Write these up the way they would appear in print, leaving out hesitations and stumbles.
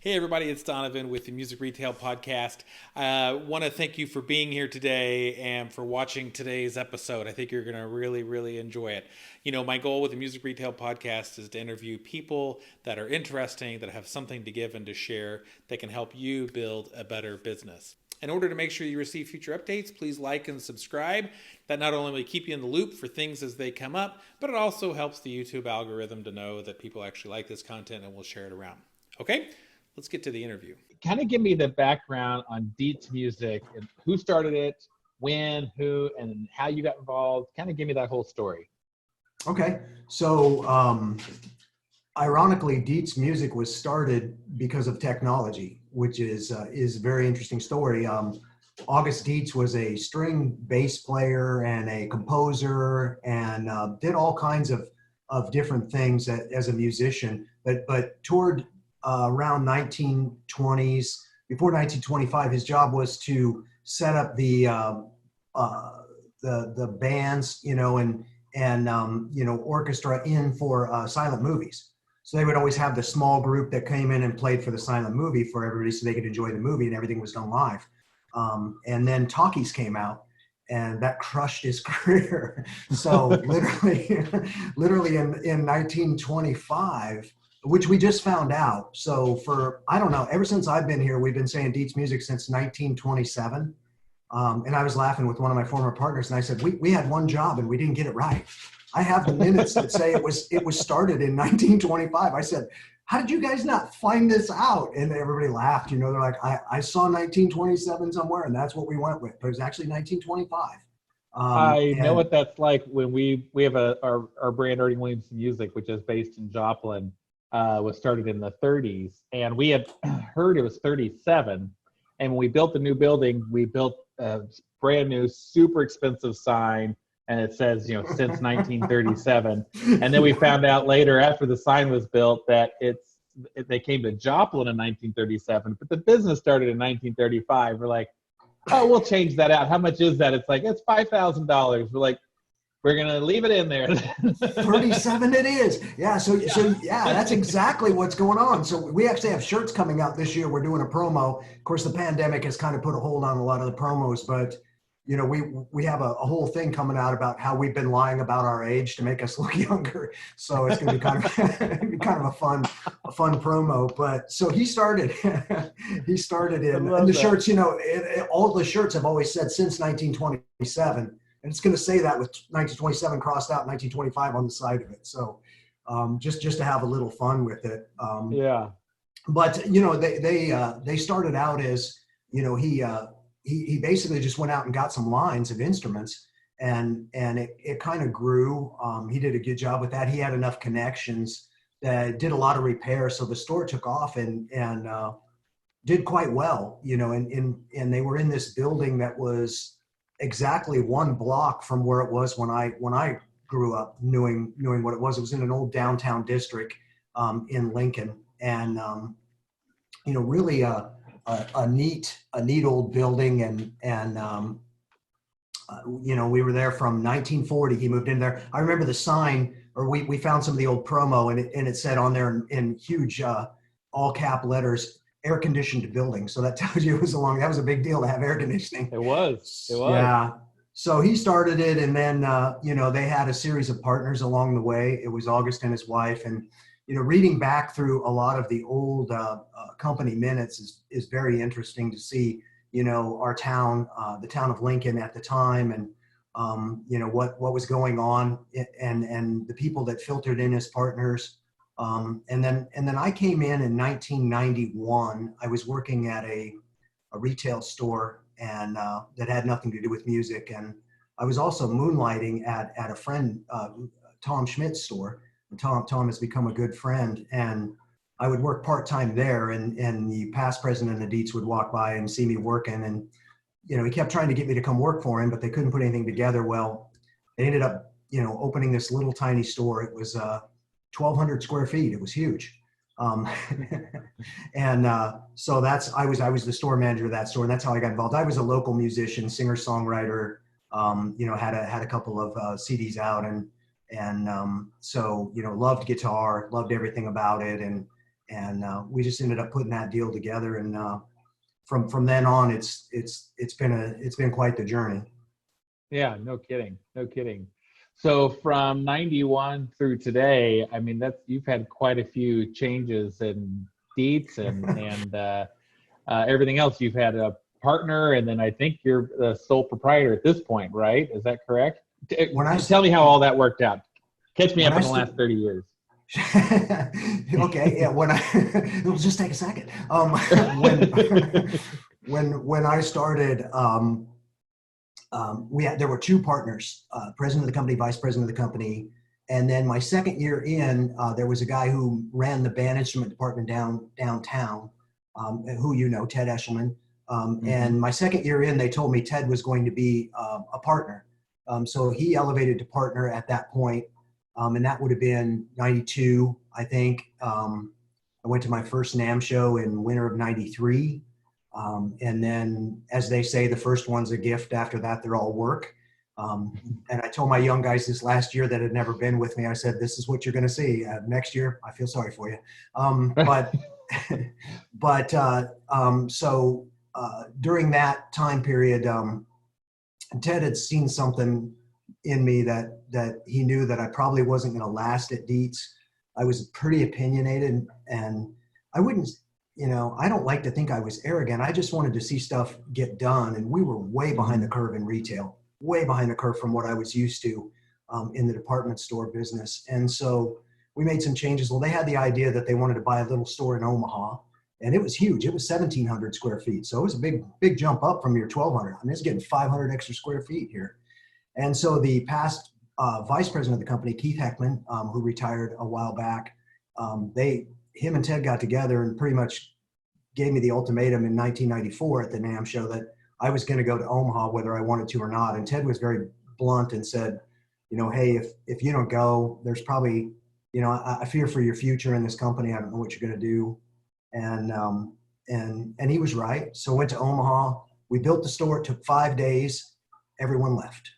Hey, everybody, it's Donovan with the Music Retail Podcast. I want to thank you for being here today and for watching today's episode. I think you're going to really enjoy it. You know, my goal with the Music Retail Podcast is to interview people that are interesting, that have something to give and to share, that can help you build a better business. In order to make sure you receive future updates, please like and subscribe. That not only will keep you in the loop for things as they come up, but it also helps the YouTube algorithm to know that people actually like this content and will share it around. Okay, let's get to the interview. Kind of give me the background on Dietze Music and who started it, when, who, and how you got involved. Kind of give me that whole story. Okay, so ironically, Dietze Music was started because of technology, which is a very interesting story. August Dietze was a string bass player and a composer and did all kinds of different things as a musician, but toward around 1920s, before 1925, his job was to set up the bands, and orchestra in for silent movies. So they would always have the small group that came in and played for the silent movie for everybody so they could enjoy the movie, and everything was done live. And then talkies came out, and that crushed his career. So literally in 1925, which we just found out. So for, I don't know, ever since I've been here, we've been saying Dietze Music since 1927. And I was laughing with one of my former partners, and I said, we had one job and we didn't get it right. I have the minutes that say it was started in 1925. I said, how did you guys not find this out? And everybody laughed. They're like, I saw 1927 somewhere, and that's what we went with. But it was actually 1925. I know what that's like when we have our brand, Ernie Williamson Music, which is based in Joplin, was started in the 30s. And we had heard it was 37. And when we built the new building, we built a brand new, super expensive sign. And it says, since 1937. And then we found out later after the sign was built that they came to Joplin in 1937, but the business started in 1935. We're like, oh, we'll change that out. How much is that? It's like, it's $5,000. We're like, we're going to leave it in there. 37 it is. Yeah. So that's exactly what's going on. So we actually have shirts coming out this year. We're doing a promo. Of course, the pandemic has kind of put a hold on a lot of the promos, but we have a whole thing coming out about how we've been lying about our age to make us look younger. So it's going to be kind of a fun promo. But so he started in the shirts, all the shirts have always said since 1927. And it's going to say that with 1927 crossed out, 1925 on the side of it. So just to have a little fun with it. Yeah. But, they started out as, he basically just went out and got some lines of instruments, and it kind of grew. He did a good job with that. He had enough connections that did a lot of repairs. So the store took off and did quite well, and they were in this building that was exactly one block from where it was when I grew up, knowing what it was. It was in an old downtown district in Lincoln, and really a neat old building, and we were there from 1940. He moved in there. I remember the sign, or we found some of the old promo, and it said on there in huge all cap letters, air conditioned building. So that tells you that was a big deal to have air conditioning. It was. Yeah. So he started it, and then they had a series of partners along the way. It was August and his wife, and reading back through a lot of the old company minutes is very interesting to see, our town, the town of Lincoln at the time, and what was going on, and the people that filtered in as partners. And then I came in 1991. I was working at a retail store, and that had nothing to do with music. And I was also moonlighting at a friend, Tom Schmidt's store. And Tom has become a good friend, and I would work part-time there, and the past president of Dietze would walk by and see me working, and he kept trying to get me to come work for him, but they couldn't put anything together. Well, they ended up opening this little tiny store. It was 1,200 square feet. It was huge. And so I was the store manager of that store, and that's how I got involved. I was a local musician, singer, songwriter, had a couple of CDs out, and so loved guitar, loved everything about it, And we just ended up putting that deal together. And from then on, it's been quite the journey. Yeah, no kidding. No kidding. So from 91 through today, I mean, you've had quite a few changes in Dietze and everything else. You've had a partner, and then I think you're the sole proprietor at this point, right? Is that correct? Tell me how all that worked out. Catch me up in the last 30 years. Okay, yeah. It'll just take a second. When I started, there were two partners, president of the company, vice president of the company, and then my second year in, there was a guy who ran the band instrument department downtown, who Ted Eshelman. And my second year in, they told me Ted was going to be a partner. So he elevated to partner at that point, and that would have been 92, I think. I went to my first NAMM show in winter of 93. And then, as they say, the first one's a gift. After that, they're all work. And I told my young guys this last year that had never been with me, I said, this is what you're going to see. Next year, I feel sorry for you. So during that time period, Ted had seen something in me that he knew that I probably wasn't going to last at Dietze. I was pretty opinionated, and I wouldn't, I don't like to think I was arrogant. I just wanted to see stuff get done, and we were way behind the curve in retail, way behind the curve from what I was used to in the department store business. And so we made some changes. Well, they had the idea that they wanted to buy a little store in Omaha, and it was huge. It was 1,700 square feet. So it was a big jump up from your 1,200. I mean, it's getting 500 extra square feet here. And so the past vice president of the company, Keith Heckman, who retired a while back, him and Ted got together and pretty much gave me the ultimatum in 1994 at the NAMM show that I was going to go to Omaha whether I wanted to or not. And Ted was very blunt and said, hey, if you don't go, there's probably, I fear for your future in this company. I don't know what you're going to do. And he was right. So I went to Omaha. We built the store. It took 5 days. Everyone left.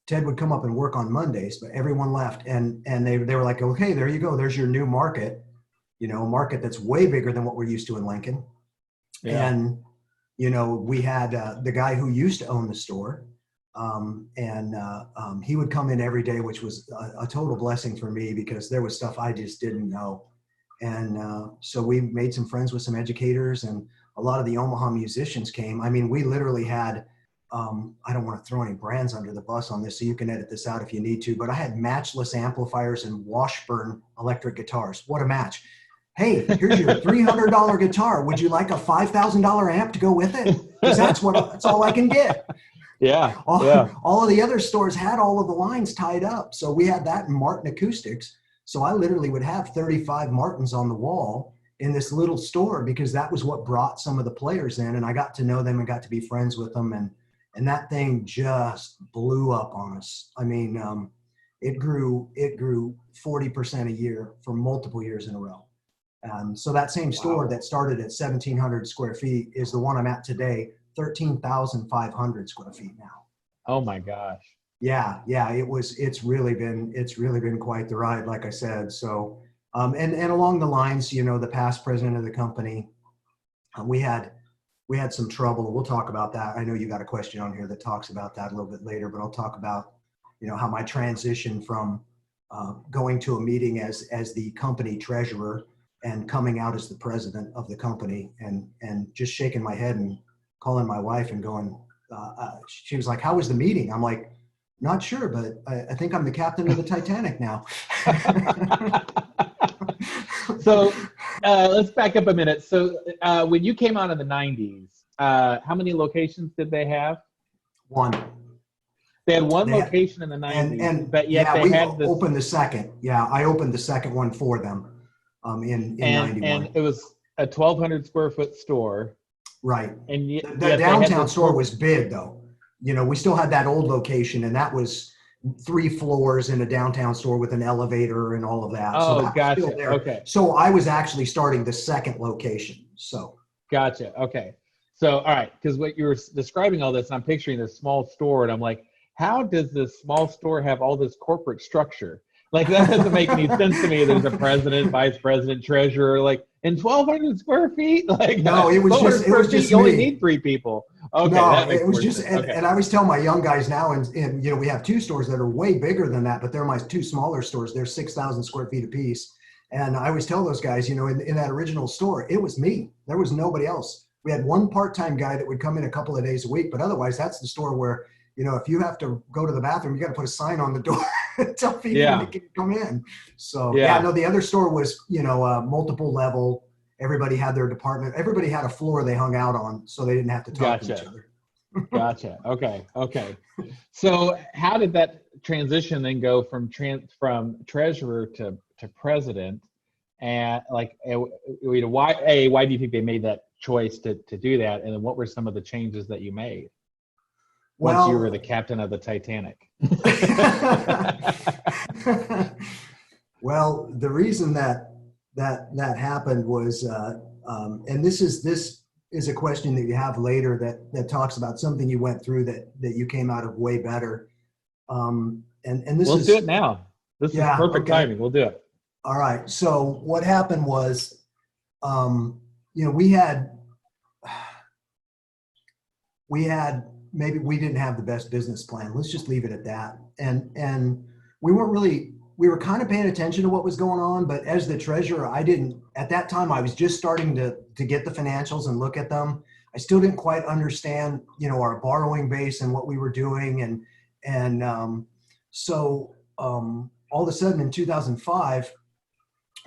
Ted would come up and work on Mondays, but everyone left. And they were like, okay, there you go. There's your new market, a market that's way bigger than what we're used to in Lincoln. Yeah. And, we had the guy who used to own the store. He would come in every day, which was a total blessing for me because there was stuff I just didn't know. And so we made some friends with some educators, and a lot of the Omaha musicians came. I mean, we literally had, I don't want to throw any brands under the bus on this, so you can edit this out if you need to, but I had matchless amplifiers and Washburn electric guitars. What a match. Hey, here's your $300 guitar. Would you like a $5,000 amp to go with it? Because that's all I can get. Yeah. All of the other stores had all of the lines tied up. So we had that in Martin Acoustics. So I literally would have 35 Martins on the wall in this little store because that was what brought some of the players in. And I got to know them and got to be friends with them. And that thing just blew up on us. I mean, it grew 40% a year for multiple years in a row. So that same store that started at 1,700 square feet is the one I'm at today, 13,500 square feet now. Oh my gosh. Yeah. It's really been quite the ride, like I said. So, and along the lines, the past president of the company, we had some trouble. We'll talk about that. I know you got a question on here that talks about that a little bit later, but I'll talk about, how my transition from going to a meeting as the company treasurer and coming out as the president of the company and just shaking my head and calling my wife and going, she was like, how was the meeting? I'm like, not sure, but I think I'm the captain of the Titanic now. So let's back up a minute. So when you came out in the 90s, how many locations did they have? One. They had one location in the 90s, but yet they had this. Opened the second. Yeah, I opened the second one for them in 91. And it was a 1,200 square foot store. Right. And the downtown store was big, though. We still had that old location, and that was 3 floors in a downtown store with an elevator and all of that. Oh, so that gotcha. was still there. Okay. So I was actually starting the second location. So. Gotcha. Okay. So, all right. Because what you were describing all this, and I'm picturing this small store, and I'm like, how does this small store have all this corporate structure? Like that doesn't make any sense to me. There's a president, vice president, treasurer, like in 1,200 square feet. Like No, it was 1,200 just, it square was feet, just you only me. need 3 people. Okay, No, that makes it was more just, sense. and, Okay. and I always tell my young guys now, and you know, we have 2 stores that are way bigger than that, but they're my 2 smaller stores. They're 6,000 square feet apiece. And I always tell those guys, you know, in that original store, it was me. There was nobody else. We had 1 part-time guy that would come in a couple of days a week, but otherwise that's the store where, you know, if you have to go to the bathroom, you got to put a sign on the door tell people Yeah. they can come in. So Yeah. no, the other store was, you know, multiple level. Everybody had their department. Everybody had a floor they hung out on, so they didn't have to talk to each Gotcha. other. Gotcha. Okay. So how did that transition then go from treasurer to president? And like, why do you think they made that choice to do that? And then what were some of the changes that you made once you were the Well, captain of the Titanic? well, the reason that happened was, and this is a question that you have later that talks about something you went through that you came out of way better. And this Let's do is, it now. This is yeah, perfect okay. timing. We'll do it. All right. So what happened was, you know, we had maybe we didn't have the best business plan. Let's just leave it at that. And we weren't really, we were kind of paying attention to what was going on, but as the treasurer, I didn't, at that time, I was just starting to get the financials and look at them. I still didn't quite understand, you know, our borrowing base and what we were doing. So all of a sudden in 2005,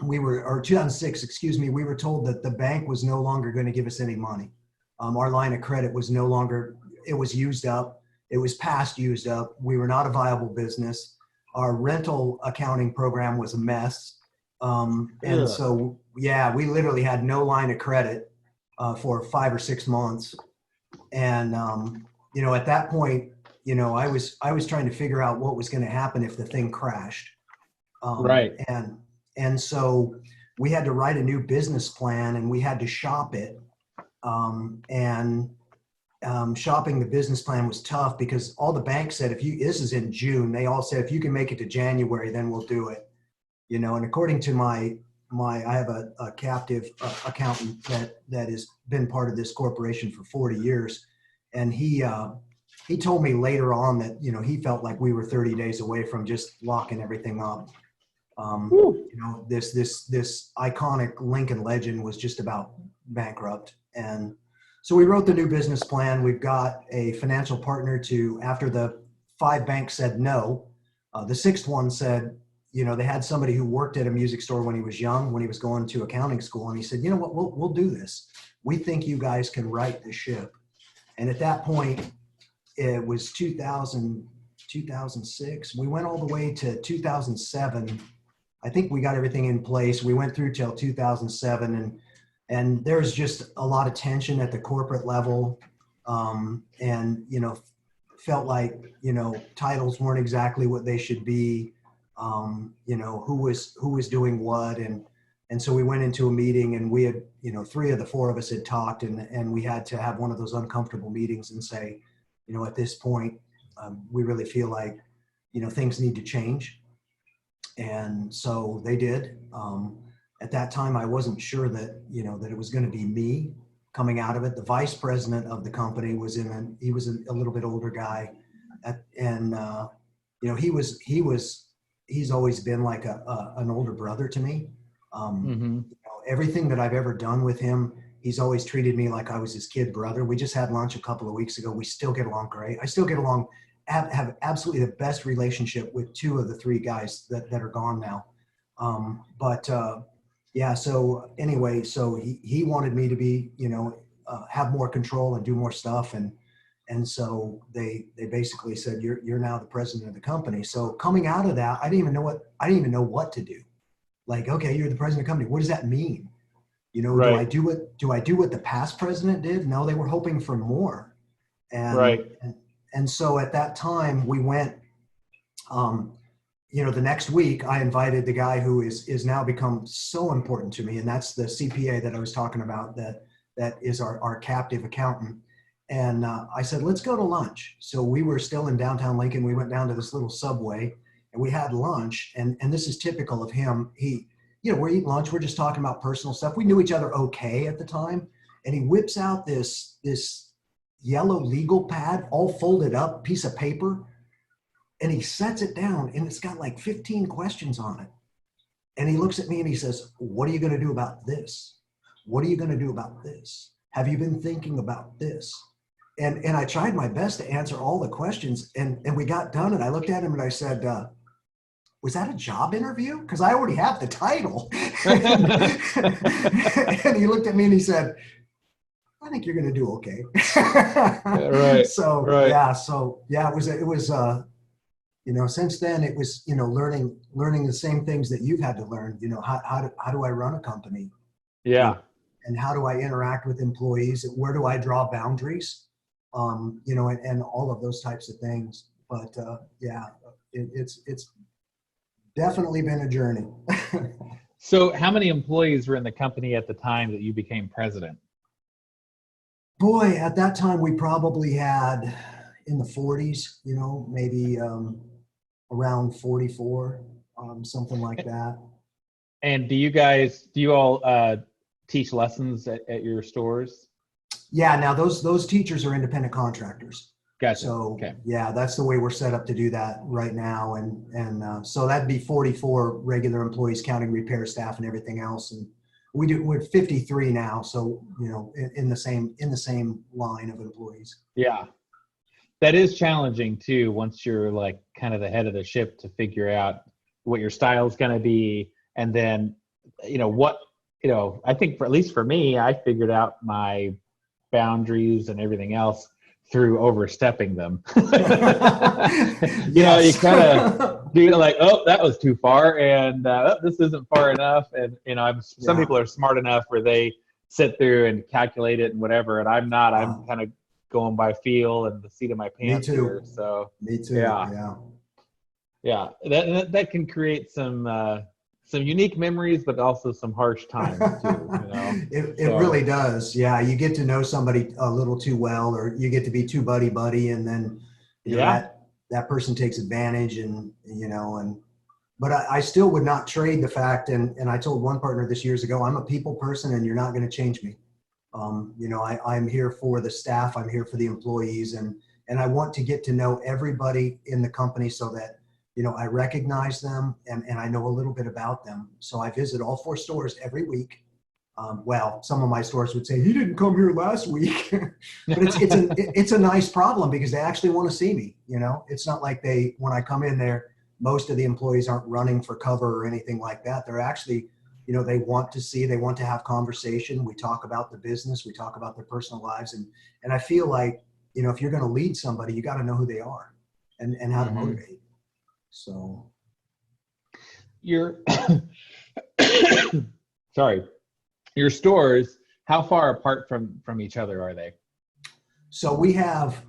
or 2006, excuse me, we were told that the bank was no longer going to give us any money. Our line of credit was no longer, it was used up. It was past used up. We were not a viable business. Our rental accounting program was a mess. And so, yeah, we literally had no line of credit for 5 or 6 months. And, you know, at that point, you know, I was trying to figure out what was going to happen if the thing crashed. Right. And so we had to write a new business plan and we had to shop it. Shopping the business plan was tough because all the banks said, this is in June, they all said, if you can make it to January, then we'll do it. You know, and according to I have a captive accountant that has been part of this corporation for 40 years. And he told me later on that, you know, he felt like we were 30 days away from just locking everything up. You know, this iconic Lincoln legend was just about bankrupt. And so we wrote the new business plan. We've got a financial partner after the 5 banks said no, the 6th one said, you know, they had somebody who worked at a music store when he was young, when he was going to accounting school. And he said, you know what, we'll do this. We think you guys can right the ship. And at that point, it was 2006. We went all the way to 2007. I think we got everything in place. We went through till 2007 and there's just a lot of tension at the corporate level. And, you know, felt like, you know, titles weren't exactly what they should be. You know, who was doing what. And so we went into a meeting and we had, you know, 3 of the 4 of us had talked and we had to have one of those uncomfortable meetings and say, you know, at this point, we really feel like, you know, things need to change. And so they did. At that time, I wasn't sure that, you know, that it was going to be me coming out of it. The vice president of the company he was a little bit older guy. You know, he's always been like an older brother to me. You know, everything that I've ever done with him, he's always treated me like I was his kid brother. We just had lunch a couple of weeks ago. We still get along great. I still get along, have absolutely the best relationship with 2 of the 3 guys that are gone now. Yeah, so anyway, so he wanted me to be, you know, have more control and do more stuff. And so they basically said, you're now the president of the company. So coming out of that, I didn't even know what to do. Like, okay, you're the president of the company. What does that mean? You know, right. do I do what the past president did? No, they were hoping for more. And so at that time we went, you know, the next week I invited the guy who is now become so important to me. And that's the CPA that I was talking about that is our captive accountant. And I said, let's go to lunch. So we were still in downtown Lincoln. We went down to this little Subway and we had lunch, and this is typical of him. We're eating lunch, we're just talking about personal stuff. We knew each other okay at the time, and he whips out this yellow legal pad, all folded up, piece of paper, and he sets it down, and it's got like 15 questions on it. And he looks at me and he says, "What are you going to do about this? What are you going to do about this? Have you been thinking about this?" And I tried my best to answer all the questions, and we got done, and I looked at him and I said, "Was that a job interview? Because I already have the title." And he looked at me and he said, "I think you're going to do okay." Right. So right. yeah, it was since then it was, learning the same things that you've had to learn. How do I run a company? Yeah. And how do I interact with employees? Where do I draw boundaries? And all of those types of things. But it's definitely been a journey. So how many employees were in the company at the time that you became president? Boy, at that time we probably had in the 40s, maybe around 44, something like that. And do you all teach lessons at your stores? Yeah, now those teachers are independent contractors. Gotcha. So okay. yeah, that's the way we're set up to do that right now. And so that'd be 44 regular employees counting repair staff and everything else. And we're 53 now. So, in the same line of employees. Yeah. That is challenging too, once you're like kind of the head of the ship, to figure out what your style is going to be. And then, I think at least for me, I figured out my boundaries and everything else through overstepping them. You kind of do like, oh, that was too far, and this isn't far enough. And some people are smart enough where they sit through and calculate it and whatever, and I'm not. I'm kind of going by feel and the seat of my pants. Me too. Here, so me too. Yeah. That can create some unique memories, but also some harsh times too. It really does. Yeah, you get to know somebody a little too well, or you get to be too buddy, and then that person takes advantage, but I still would not trade the fact. And I told one partner this years ago, I'm a people person, and you're not going to change me. I'm here for the staff. I'm here for the employees, and I want to get to know everybody in the company so that I recognize them and I know a little bit about them. So I visit all 4 stores every week. Some of my stores would say, "He didn't come here last week," but it's a nice problem because they actually want to see me. It's not like when I come in there, most of the employees aren't running for cover or anything like that. They're actually, they want to have conversation. We talk about the business, we talk about their personal lives. And I feel like, if you're going to lead somebody, you got to know who they are and how to motivate. So your stores, how far apart from each other are they? So we have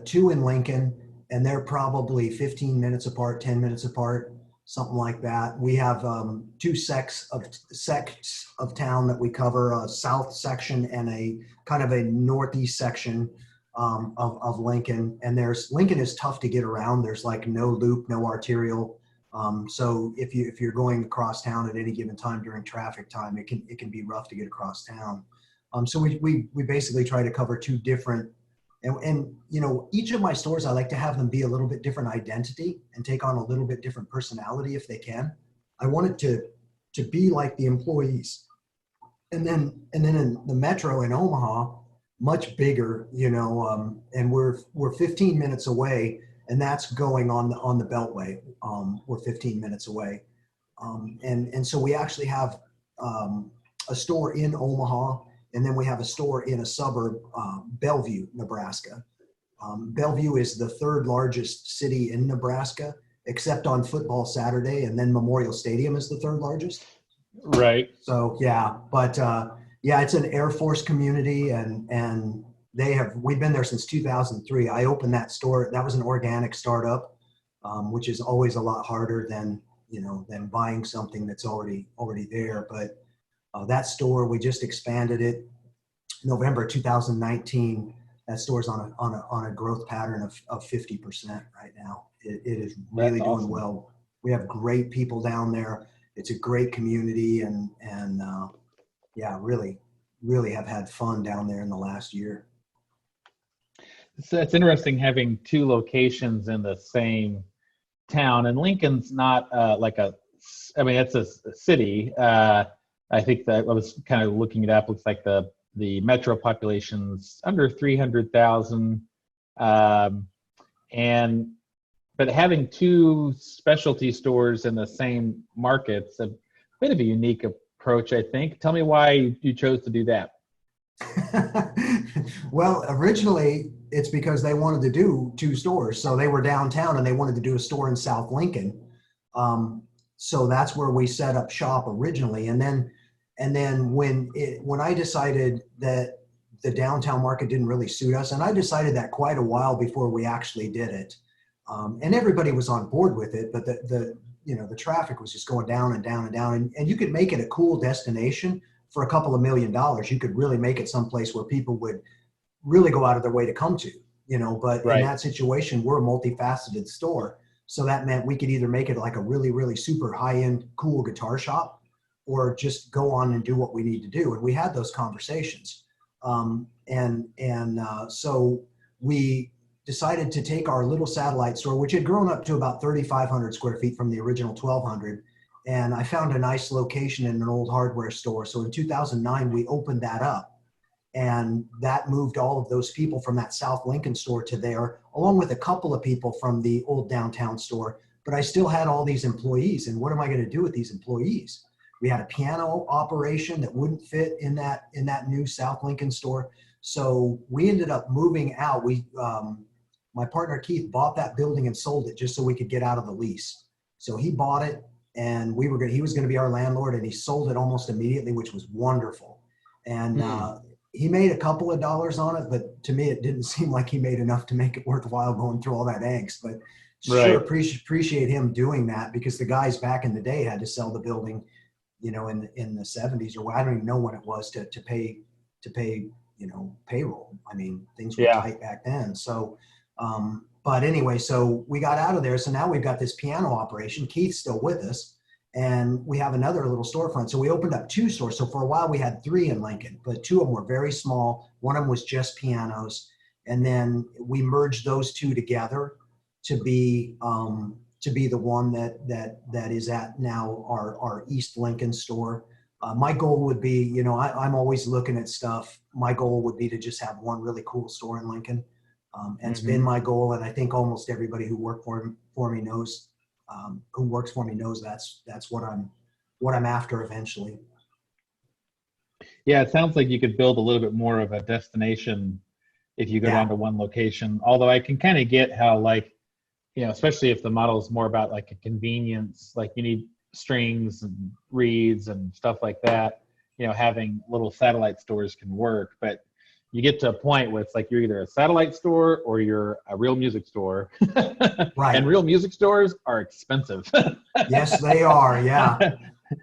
2 in Lincoln, and they're probably 15 minutes apart, 10 minutes apart, something like that. We have 2 sects of town that we cover, a south section and a kind of a northeast section of Lincoln. And Lincoln is tough to get around. There's like no loop, no arterial. So if you're going across town at any given time during traffic time, it can be rough to get across town. So we basically try to cover 2 different, and each of my stores, I like to have them be a little bit different identity and take on a little bit different personality if they can. I want it to be like the employees. And then in the metro in Omaha, much bigger, and we're 15 minutes away, and that's going on the Beltway. We're 15 minutes away. And so we actually have a store in Omaha, and then we have a store in a suburb, Bellevue, Nebraska. Bellevue is the 3rd largest city in Nebraska, except on football Saturday, and then Memorial Stadium is the 3rd largest. Right. So it's an Air Force community, and we've been there since 2003. I opened that store. That was an organic startup, which is always a lot harder than buying something that's already there. But that store, we just expanded it November 2019. that store's on a growth pattern of 50% right now. It is really That's doing awesome. well. We have great people down there. It's a great community, and yeah, really have had fun down there in the last year. So it's interesting having two locations in the same town, and Lincoln's not I mean, it's a city. I think that I was kind of looking it up. Looks like the metro population's under 300,000, and but having two specialty stores in the same market's a bit of a unique approach, I think. Tell me why you chose to do that. Well, originally it's because they wanted to do two stores. So they were downtown and they wanted to do a store in South Lincoln. So that's where we set up shop originally. And then when I decided that the downtown market didn't really suit us, and I decided that quite a while before we actually did it. And everybody was on board with it, but the traffic was just going down and down and down. And you could make it a cool destination for a couple of $1 million. You could really make it someplace where people would really go out of their way to come to, but Right. In that situation, we're a multifaceted store. So that meant we could either make it like a really, really super high-end cool guitar shop, or just go on and do what we need to do. And we had those conversations. So we decided to take our little satellite store, which had grown up to about 3,500 square feet from the original 1,200. And I found a nice location in an old hardware store. So in 2009, we opened that up, and that moved all of those people from that South Lincoln store to there, along with a couple of people from the old downtown store. But I still had all these employees, and what am I going to do with these employees? We had a piano operation that wouldn't fit in that new South Lincoln store. So we ended up moving out. My partner Keith bought that building and sold it just so we could get out of the lease. So he bought it, and he was going to be our landlord, and he sold it almost immediately, which was wonderful. And he made a couple of dollars on it, but to me, it didn't seem like he made enough to make it worthwhile going through all that angst. But Right. sure, appreciate him doing that, because the guys back in the day had to sell the building, in the 70s, or I don't even know when it was, to pay payroll. I mean, things were tight back then. So, but anyway, so we got out of there. So now we've got this piano operation. Keith's still with us, and we have another little storefront. So we opened up two stores. So for a while we had three in Lincoln, but two of them were very small. One of them was just pianos. And then we merged those two together to be the one that is at now our East Lincoln store. My goal would be, I'm always looking at stuff. My goal would be to just have one really cool store in Lincoln. And it's been my goal, and I think almost everybody who worked for me knows, who works for me knows that's what I'm after eventually. Yeah, it sounds like you could build a little bit more of a destination if you go down to one location. Although I can kind of get how, especially if the model is more about like a convenience, like you need strings and reeds and stuff like that, having little satellite stores can work. But you get to a point where it's like you're either a satellite store or you're a real music store. Right. And real music stores are expensive. Yes, they are. Yeah.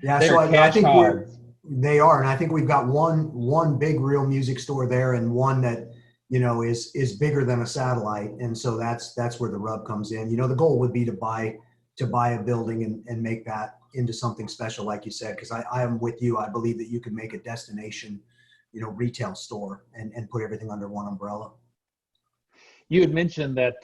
Yeah. They're So I think hogs. they are. And I think we've got one big real music store there, and one that, is bigger than a satellite. And so that's where the rub comes in. The goal would be to buy a building and make that into something special, like you said, because I am with you. I believe that you can make a destination, retail store and put everything under one umbrella. You had mentioned that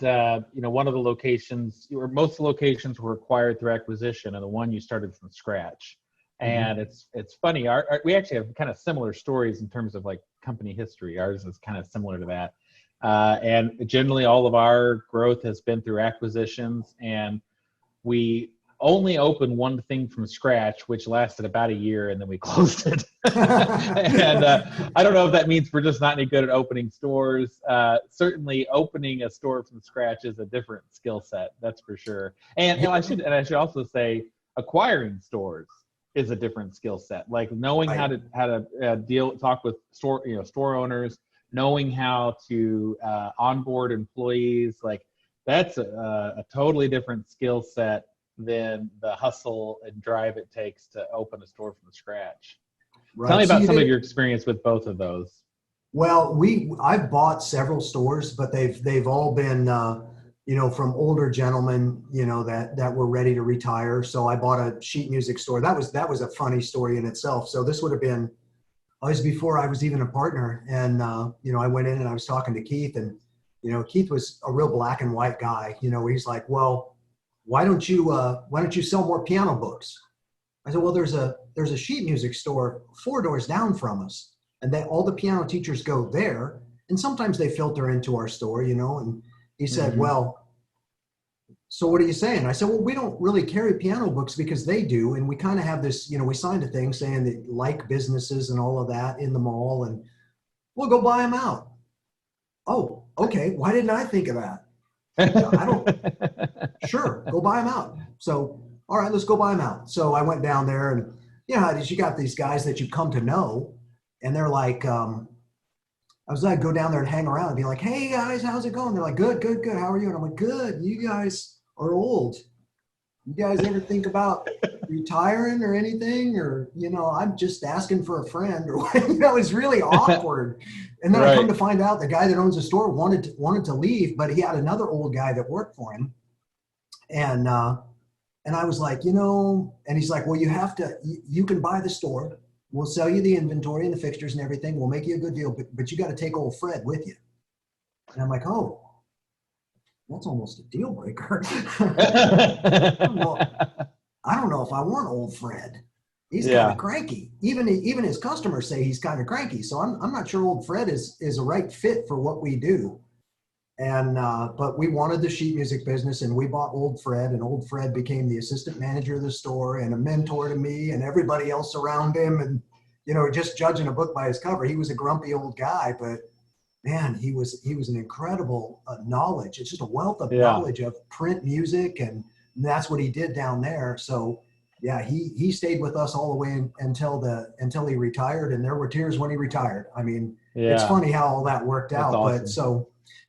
one of the locations, or most of the locations, were acquired through acquisition, and the one you started from scratch. And it's funny. We actually have kind of similar stories in terms of like company history. Ours is kind of similar to that. And generally, all of our growth has been through acquisitions, and we only opened one thing from scratch, which lasted about a year, and then we closed it. And I don't know if that means we're just not any good at opening stores. Certainly, opening a store from scratch is a different skill set, that's for sure. And I should also say, acquiring stores is a different skill set. Like knowing how to talk with store owners, knowing how to onboard employees, like that's a totally different skill set than the hustle and drive it takes to open a store from scratch. Right. Tell me about some of your experience with both of those. Well, I've bought several stores, but they've all been from older gentlemen, that were ready to retire. So I bought a sheet music store. That was a funny story in itself. So this would have been, it was before I was even a partner, and I went in and I was talking to Keith, and Keith was a real black and white guy. He's like, well, why don't you sell more piano books? I said, well, there's a sheet music store 4 doors down from us, and all the piano teachers go there, and sometimes they filter into our store, And he said, well, so what are you saying? I said, well, we don't really carry piano books because they do, and we kind of have this, we signed a thing saying that like businesses and all of that in the mall, and we'll go buy them out. Oh, okay. Why didn't I think of that? I don't. Sure, go buy them out. So, all right, let's go buy them out. So I went down there, and you got these guys that you come to know, and they're like, I was like, go down there and hang around and be like, hey guys, how's it going? They're like, good, good, good. How are you? And I'm like, good. You guys are old. You guys ever think about retiring or anything? Or, I'm just asking for a friend, or it's really awkward. And then I come to find out the guy that owns the store wanted to leave, but he had another old guy that worked for him. And I was like, and he's like, well, you can buy the store. We'll sell you the inventory and the fixtures and everything. We'll make you a good deal, but you got to take old Fred with you. And I'm like, oh, that's almost a deal breaker. I don't know if I want old Fred. He's kind of cranky. Even his customers say he's kind of cranky. So I'm not sure old Fred is a right fit for what we do. And but we wanted the sheet music business, and we bought old Fred, and old Fred became the assistant manager of the store and a mentor to me and everybody else around him. And just judging a book by his cover, he was a grumpy old guy, but man, he was an incredible knowledge. It's just a wealth of knowledge of print music, and that's what he did down there. So yeah, he stayed with us all the way until he retired, and there were tears when he retired. I mean, it's funny how all that worked out. Awesome. But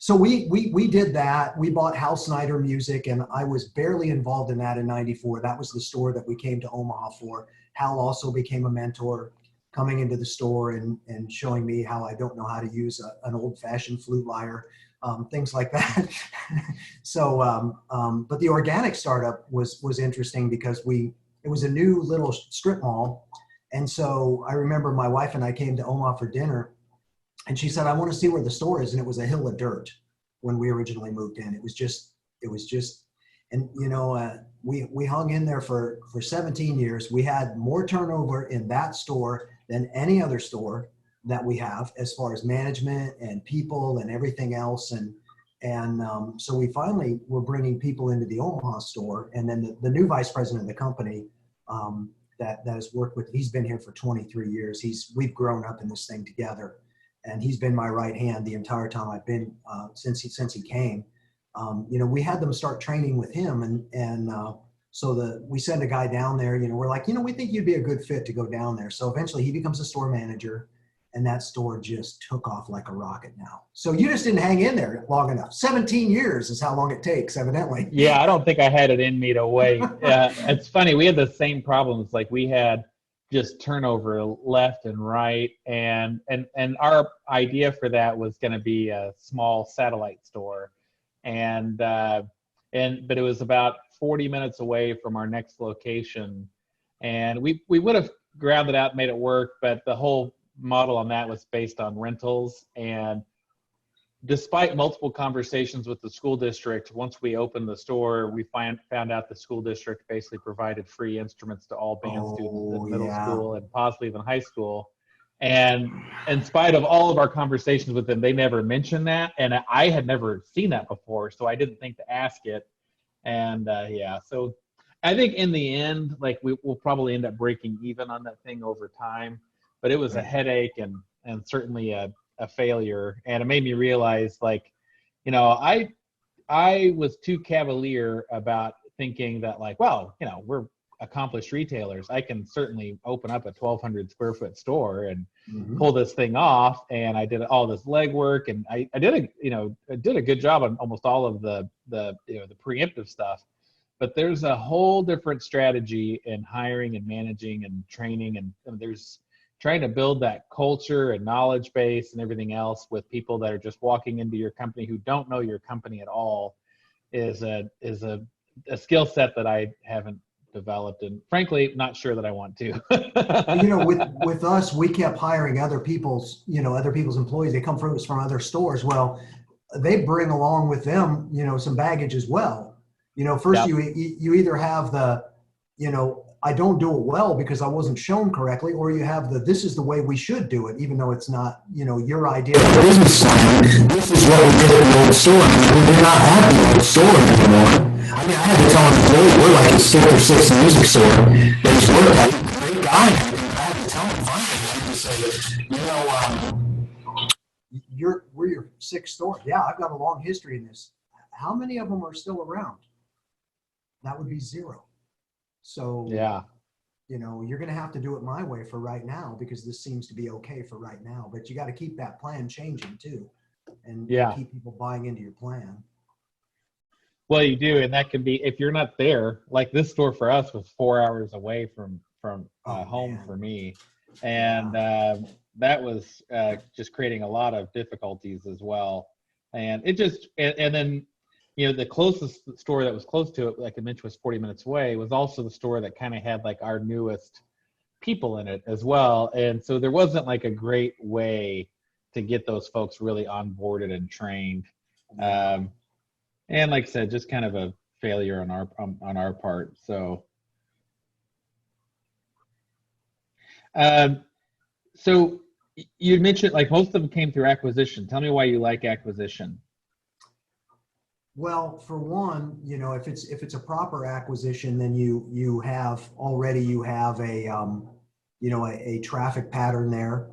so we did that. We bought Hal Snyder Music, and I was barely involved in that in '94. That was the store that we came to Omaha for. Hal also became a mentor, coming into the store and showing me how I don't know how to use an old-fashioned flute lyre, things like that. So, but the organic startup was interesting because it was a new little strip mall. And so I remember my wife and I came to Omaha for dinner, and she said, I want to see where the store is. And it was a hill of dirt when we originally moved in. It was just, and we hung in there for 17 years. We had more turnover in that store than any other store that we have, as far as management and people and everything else. And so we finally were bringing people into the Omaha store. And then the new vice president of the company that has worked with, he's been here for 23 years. We've grown up in this thing together. And he's been my right hand the entire time I've been since he came. We had them start training with him, and so we send a guy down there. We're like, we think you'd be a good fit to go down there. So eventually he becomes a store manager, and that store just took off like a rocket now. So you just didn't hang in there long enough. 17 years is how long it takes, evidently. Yeah, I don't think I had it in me to wait. It's funny, we had the same problems. Like, we had just turnover left and right, and our idea for that was going to be a small satellite store, but it was about 40 minutes away from our next location, and we would have ground it out and made it work, but the whole model on that was based on rentals. And despite multiple conversations with the school district, once we opened the store, we found out the school district basically provided free instruments to all band students in middle school and possibly even high school. And in spite of all of our conversations with them, they never mentioned that. And I had never seen that before, so I didn't think to ask it. And so I think in the end, like, we'll probably end up breaking even on that thing over time. But it was a headache and certainly a failure. And it made me realize, like, I was too cavalier about thinking that, like, well, we're accomplished retailers. I can certainly open up a 1,200 square foot store and pull this thing off. And I did all this legwork, and I did a good job on almost all of the preemptive stuff. But there's a whole different strategy in hiring and managing and training, and there's trying to build that culture and knowledge base and everything else with people that are just walking into your company who don't know your company at all is a skill set that I haven't developed, and frankly not sure that I want to. With us, we kept hiring other people's employees. They come from other stores. Well, they bring along with them some baggage as well. First, Yep. you either have the I don't do it well because I wasn't shown correctly, or you have this is the way we should do it, even though it's not your idea of business plan. This is what we did at the old store. We're not at the old store anymore. I mean, I had to tell an employee we're like a 5th or 6th music store that he's worked at. Great guy. I had to tell him finally, I had to say, we're your 6th store. Yeah, I've got a long history in this. How many of them are still around? That would be 0. So Yeah. You're going to have to do it my way for right now, because this seems to be okay for right now. But you got to keep that plan changing too, and keep people buying into your plan. Well, you do, and that can be, if you're not there. Like this store for us was 4 hours away from home for me, and that was just creating a lot of difficulties as well. And it just and then the closest store that was close to it, like I mentioned, was 40 minutes away, was also the store that kind of had like our newest people in it as well. And so there wasn't like a great way to get those folks really onboarded and trained. And like I said, just kind of a failure on our part. So, so you mentioned like most of them came through acquisition. Tell me why you like acquisition. Well, for one, if it's a proper acquisition, then you have a traffic pattern there,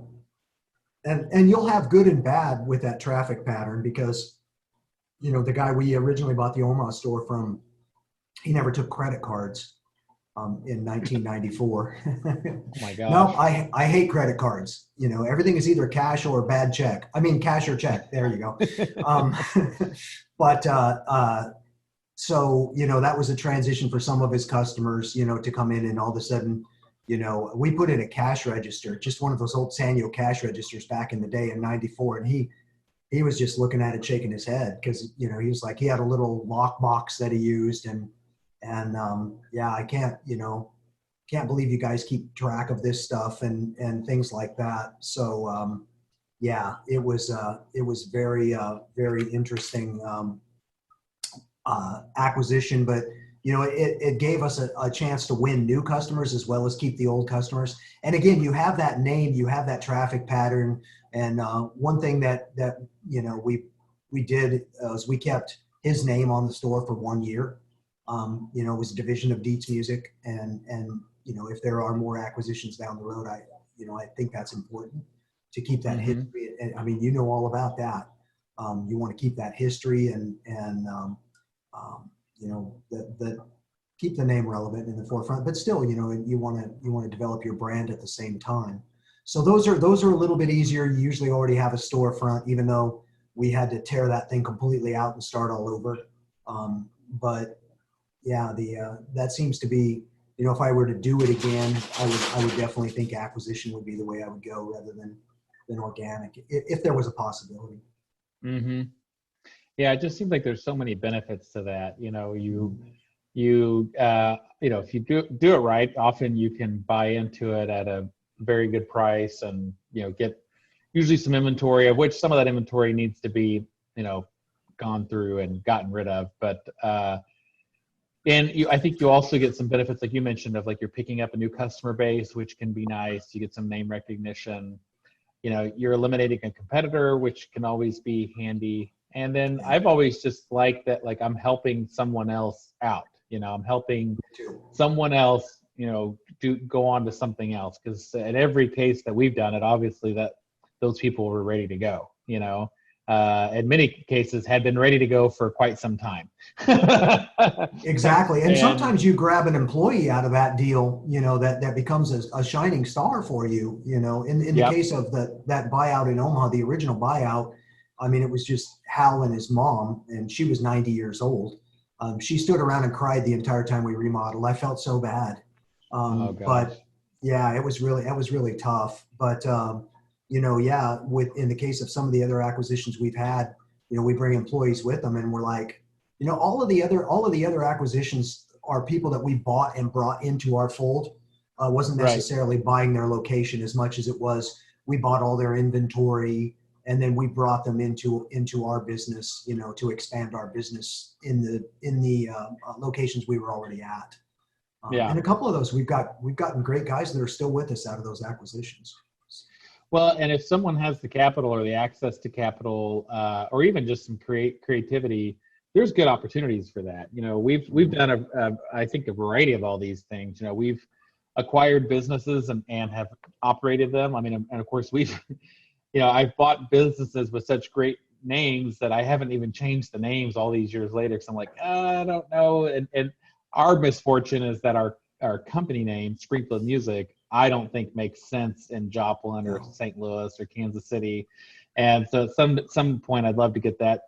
and you'll have good and bad with that traffic pattern, because the guy we originally bought the Omaha store from, he never took credit cards in 1994. Oh my gosh. No, I hate credit cards. Everything is either cash or bad check. I mean, cash or check. There you go. But so that was a transition for some of his customers, to come in, and all of a sudden, we put in a cash register, just one of those old Sanyo cash registers back in the day in '94, and he was just looking at it, shaking his head, because he was like, he had a little lock box that he used, and I can't believe you guys keep track of this stuff and things like that. So it was very very interesting acquisition, but it gave us a chance to win new customers as well as keep the old customers. And again, you have that name, you have that traffic pattern. And one thing that we did was we kept his name on the store for 1 year. It was a division of Dietze Music, and if there are more acquisitions down the road, I think that's important to keep that history. I mean, all about that. You want to keep that history and keep the name relevant in the forefront, but still, you want to develop your brand at the same time. So those are a little bit easier. You usually already have a storefront, even though we had to tear that thing completely out and start all over. But yeah, that seems to be, if I were to do it again, I would definitely think acquisition would be the way I would go rather than organic, if there was a possibility. Mm-hmm. Yeah, it just seems like there's so many benefits to that. If you do it right, often you can buy into it at a very good price, and get usually some inventory, of which some of that inventory needs to be gone through and gotten rid of. But I think you also get some benefits, like you mentioned, of like you're picking up a new customer base, which can be nice. You get some name recognition. You're eliminating a competitor, which can always be handy. And then I've always just liked that, like, I'm helping someone else out. I'm helping someone else, go on to something else. Because in every case that we've done it, obviously that those people were ready to go. In many cases had been ready to go for quite some time. Exactly. And sometimes you grab an employee out of that deal, that becomes a shining star for you. In the case of that buyout in Omaha, the original buyout, I mean, it was just Hal and his mom, and she was 90 years old. She stood around and cried the entire time we remodeled. I felt so bad. But Yeah, that was really tough. But yeah, in the case of some of the other acquisitions we've had, we bring employees with them, and we're like, all of the other acquisitions are people that we bought and brought into our fold. Wasn't Right. necessarily buying their location as much as it was we bought all their inventory, and then we brought them into our business, to expand our business in the locations we were already at. Yeah. And a couple of those we've gotten great guys that are still with us out of those acquisitions. Well, and if someone has the capital or the access to capital, or even just some creativity, there's good opportunities for that. We've done I think a variety of all these things. We've acquired businesses and have operated them. I mean, and of course we've, I've bought businesses with such great names that I haven't even changed the names all these years later. Cause I'm like, I don't know. And our misfortune is that our company name, Springfield Music, I don't think makes sense in Joplin or St. Louis or Kansas City. And so at some point I'd love to get that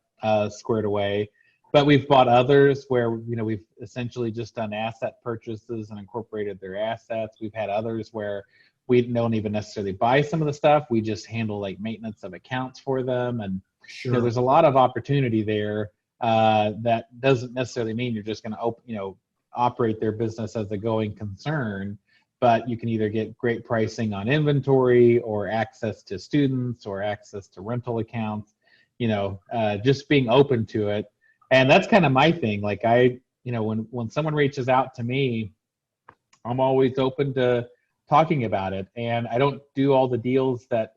squared away. But we've bought others where, we've essentially just done asset purchases and incorporated their assets. We've had others where we don't even necessarily buy some of the stuff. We just handle like maintenance of accounts for them. And Sure. there's a lot of opportunity there that doesn't necessarily mean you're just going to operate their business as a going concern, but you can either get great pricing on inventory or access to students or access to rental accounts, just being open to it. And that's kind of my thing. Like when someone reaches out to me, I'm always open to talking about it. And I don't do all the deals that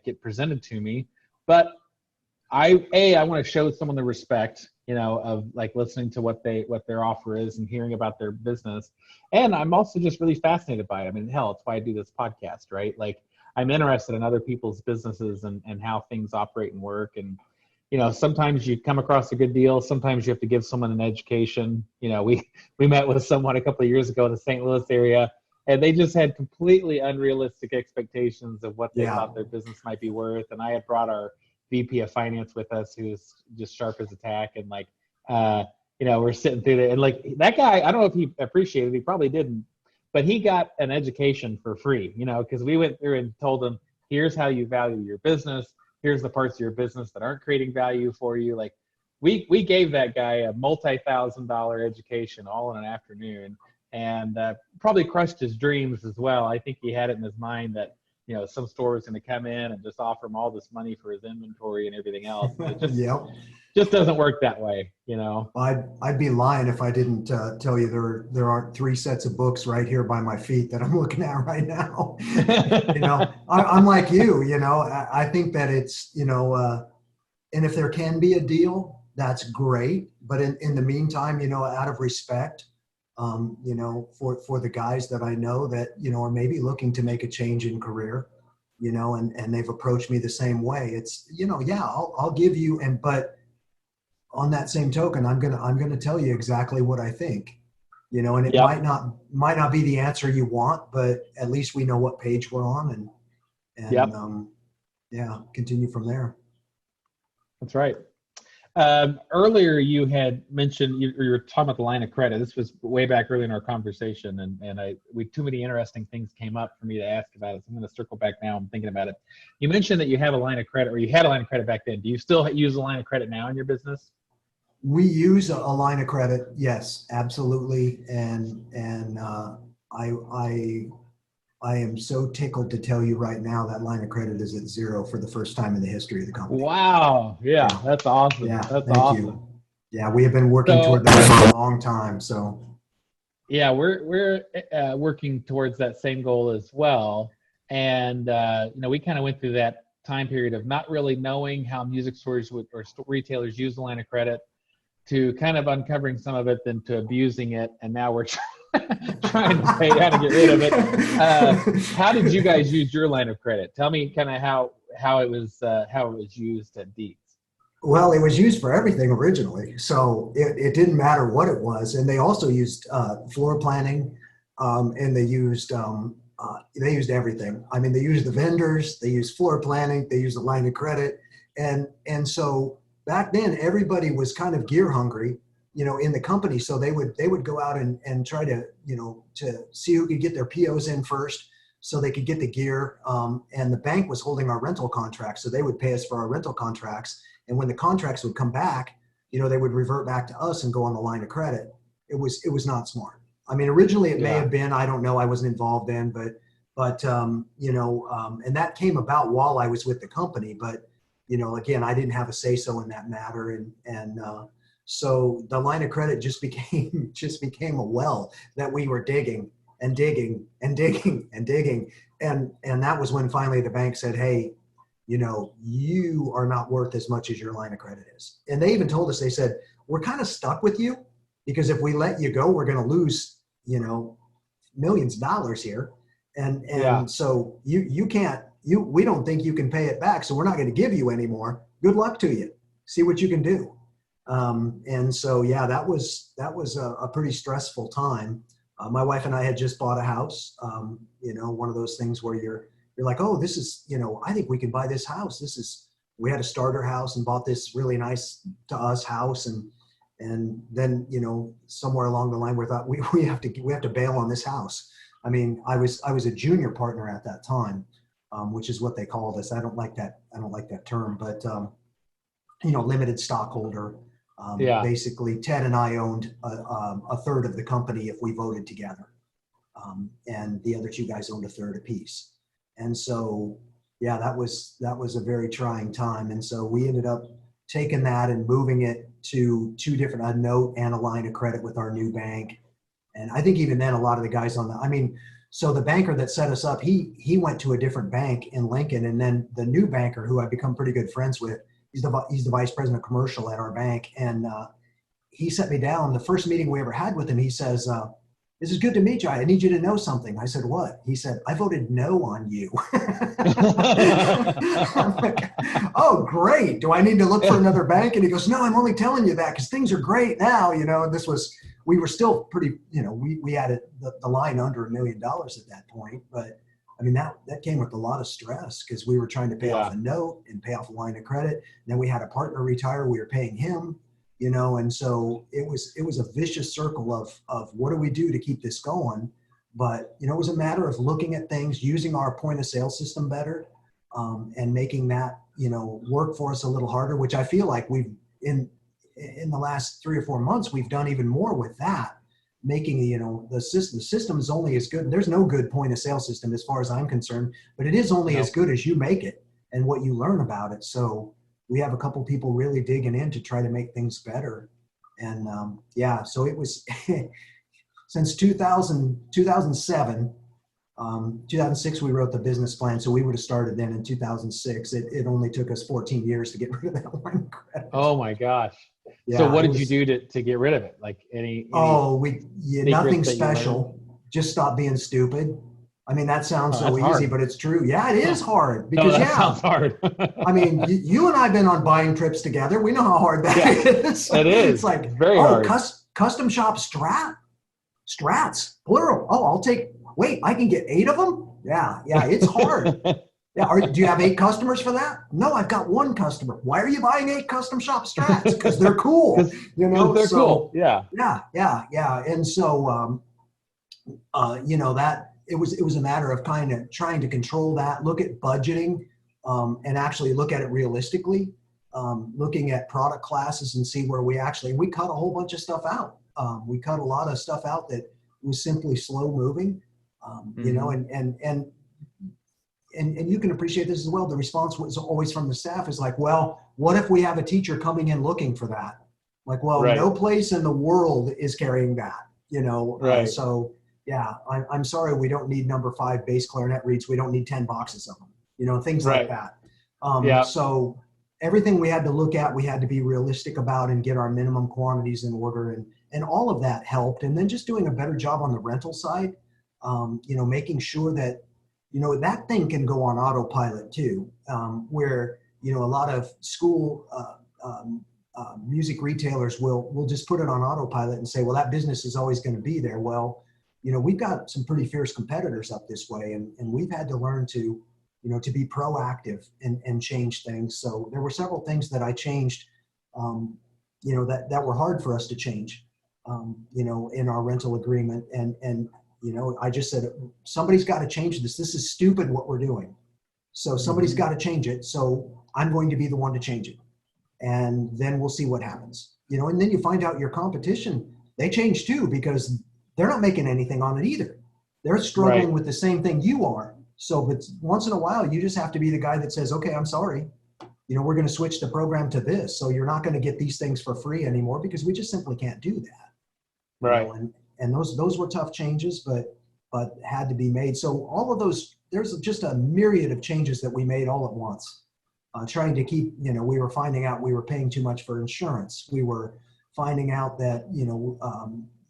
get presented to me, but I want to show someone the respect, of like listening to what their offer is and hearing about their business. And I'm also just really fascinated by it. I mean, hell, it's why I do this podcast, right? Like I'm interested in other people's businesses and how things operate and work. And, sometimes you come across a good deal. Sometimes you have to give someone an education. We met with someone a couple of years ago in the St. Louis area, and they just had completely unrealistic expectations of what they thought their business might be worth. And I had brought our VP of finance with us, who's just sharp as a tack, and we're sitting through there, and like that guy, I don't know if he appreciated it, he probably didn't, but he got an education for free, because we went through and told him, here's how you value your business, here's the parts of your business that aren't creating value for you. Like we gave that guy a multi-$1,000 education all in an afternoon, and probably crushed his dreams as well. I think he had it in his mind that some store is going to come in and just offer him all this money for his inventory and everything else. It just doesn't work that way, I'd be lying if I didn't tell you there aren't 3 sets of books right here by my feet that I'm looking at right now. I'm like you, I think that it's, and if there can be a deal, that's great. But in the meantime, out of respect, for the guys that I know that, are maybe looking to make a change in career, and they've approached me the same way. It's, I'll give you, but on that same token, I'm going to tell you exactly what I think, and it might not be the answer you want, but at least we know what page we're on and continue from there. That's right. Earlier you had mentioned you were talking about the line of credit. This was way back early in our conversation, and too many interesting things came up for me to ask about it. So I'm going to circle back now. I'm thinking about it. You mentioned that you have a line of credit, or you had a line of credit back then. Do you still use a line of credit now in your business? We use a line of credit. Yes, absolutely. And I am so tickled to tell you right now that line of credit is at 0 for the first time in the history of the company. Wow. Yeah. That's awesome. Yeah, that's thank awesome. you. Yeah, we have been working toward that for a long time. So yeah, we're working towards that same goal as well. And we kind of went through that time period of not really knowing how music stores or retailers use the line of credit, to kind of uncovering some of it, then to abusing it, and now we're trying to say how to get rid of it. How did you guys use your line of credit? Tell me kind of how it was used at Dietze. Well, it was used for everything originally, so it didn't matter what it was. And they also used floor planning, and they used everything. I mean, they used the vendors, they used floor planning, they used the line of credit, and so back then everybody was kind of gear hungry. in the company. So they would go out and try to, to see who could get their POs in first so they could get the gear. And the bank was holding our rental contracts. So they would pay us for our rental contracts. And when the contracts would come back, they would revert back to us and go on the line of credit. It was not smart. I mean, originally it may have been, I don't know, I wasn't involved in, but and that came about while I was with the company, but, again, I didn't have a say so in that matter. And so the line of credit just became a well that we were digging and digging and digging and digging. And that was when finally the bank said, hey, you are not worth as much as your line of credit is. And they even told us, they said, we're kind of stuck with you because if we let you go, we're going to lose, millions of dollars here. And so you can't, we don't think you can pay it back. So we're not going to give you any more. Good luck to you. See what you can do. And so, that was a pretty stressful time. My wife and I had just bought a house, one of those things where you're like, oh, this is, I think we can buy this house. We had a starter house and bought this really nice to us house. And then, somewhere along the line, we thought we have to bail on this house. I mean, I was a junior partner at that time, which is what they called us. I don't like that term, but, limited stockholder. Basically, Ted and I owned a third of the company if we voted together. And the other two guys owned a third apiece. And so, that was a very trying time. And so we ended up taking that and moving it to two different, a note and a line of credit with our new bank. And I think even then, a lot of the guys so the banker that set us up, he went to a different bank in Lincoln. And then the new banker, who I've become pretty good friends with, he's the vice president of commercial at our bank. And he set me down. The first meeting we ever had with him, he says, this is good to meet you. I need you to know something. I said, what? He said, I voted no on you. I'm like, oh, great. Do I need to look for another bank? And he goes, no, I'm only telling you that because things are great now. And we were still pretty, we had the line under $1 million at that point. But I mean, that came with a lot of stress because we were trying to pay off a note and pay off a line of credit. And then we had a partner retire. We were paying him. And so it was a vicious circle of what do we do to keep this going? But, it was a matter of looking at things, using our point of sale system better, and making that, work for us a little harder, which I feel like we've in the last 3 or 4 months, we've done even more with that, making, the system is only as good. There's no good point of sale system as far as I'm concerned, but it is only as good as you make it and what you learn about it. So we have a couple people really digging in to try to make things better. And so it was since 2007, 2006, we wrote the business plan. So we would have started then in 2006. It only took us 14 years to get rid of that line of credit. Oh my gosh. Yeah, so what did you do to get rid of it? Like any nothing special. Just stop being stupid. I mean, that sounds so easy, hard. But it's true. Yeah, it is hard because that sounds hard. I mean, you and I have been on buying trips together. We know how hard that is. It is. It's like, very hard. Custom shop strats, plural. Oh, I can get 8 of them. Yeah, it's hard. Yeah. Do you have 8 customers for that? No, I've got 1 customer. Why are you buying 8 custom shop strats? Because they're cool. They're cool. Yeah. Yeah. And so, that it was a matter of kind of trying to control that, look at budgeting, and actually look at it realistically, looking at product classes and see where we cut a whole bunch of stuff out. We cut a lot of stuff out that was simply slow moving, and you can appreciate this as well. The response was always from the staff is like, well, what if we have a teacher coming in looking for that? Like, well, no place in the world is carrying that, Right. So yeah, I'm sorry, we don't need number 5 bass clarinet reeds. We don't need 10 boxes of them, things like that. So everything we had to look at, we had to be realistic about and get our minimum quantities in order, and all of that helped. And then just doing a better job on the rental side, making sure that, that thing can go on autopilot too, where, a lot of school music retailers will just put it on autopilot and say, well, that business is always going to be there. Well, we've got some pretty fierce competitors up this way, and we've had to learn to, to be proactive and change things. So there were several things that I changed that were hard for us to change, in our rental agreement. And I just said, somebody's got to change this. This is stupid what we're doing. So somebody's got to change it. So I'm going to be the one to change it. And then we'll see what happens. And then you find out your competition, they change too, because they're not making anything on it either. They're struggling with the same thing you are. So but once in a while, you just have to be the guy that says, okay, I'm sorry. We're going to switch the program to this. So you're not going to get these things for free anymore, because we just simply can't do that. Right. And those were tough changes, but had to be made. So all of those, there's just a myriad of changes that we made all at once. Trying to keep, we were finding out we were paying too much for insurance. We were finding out that,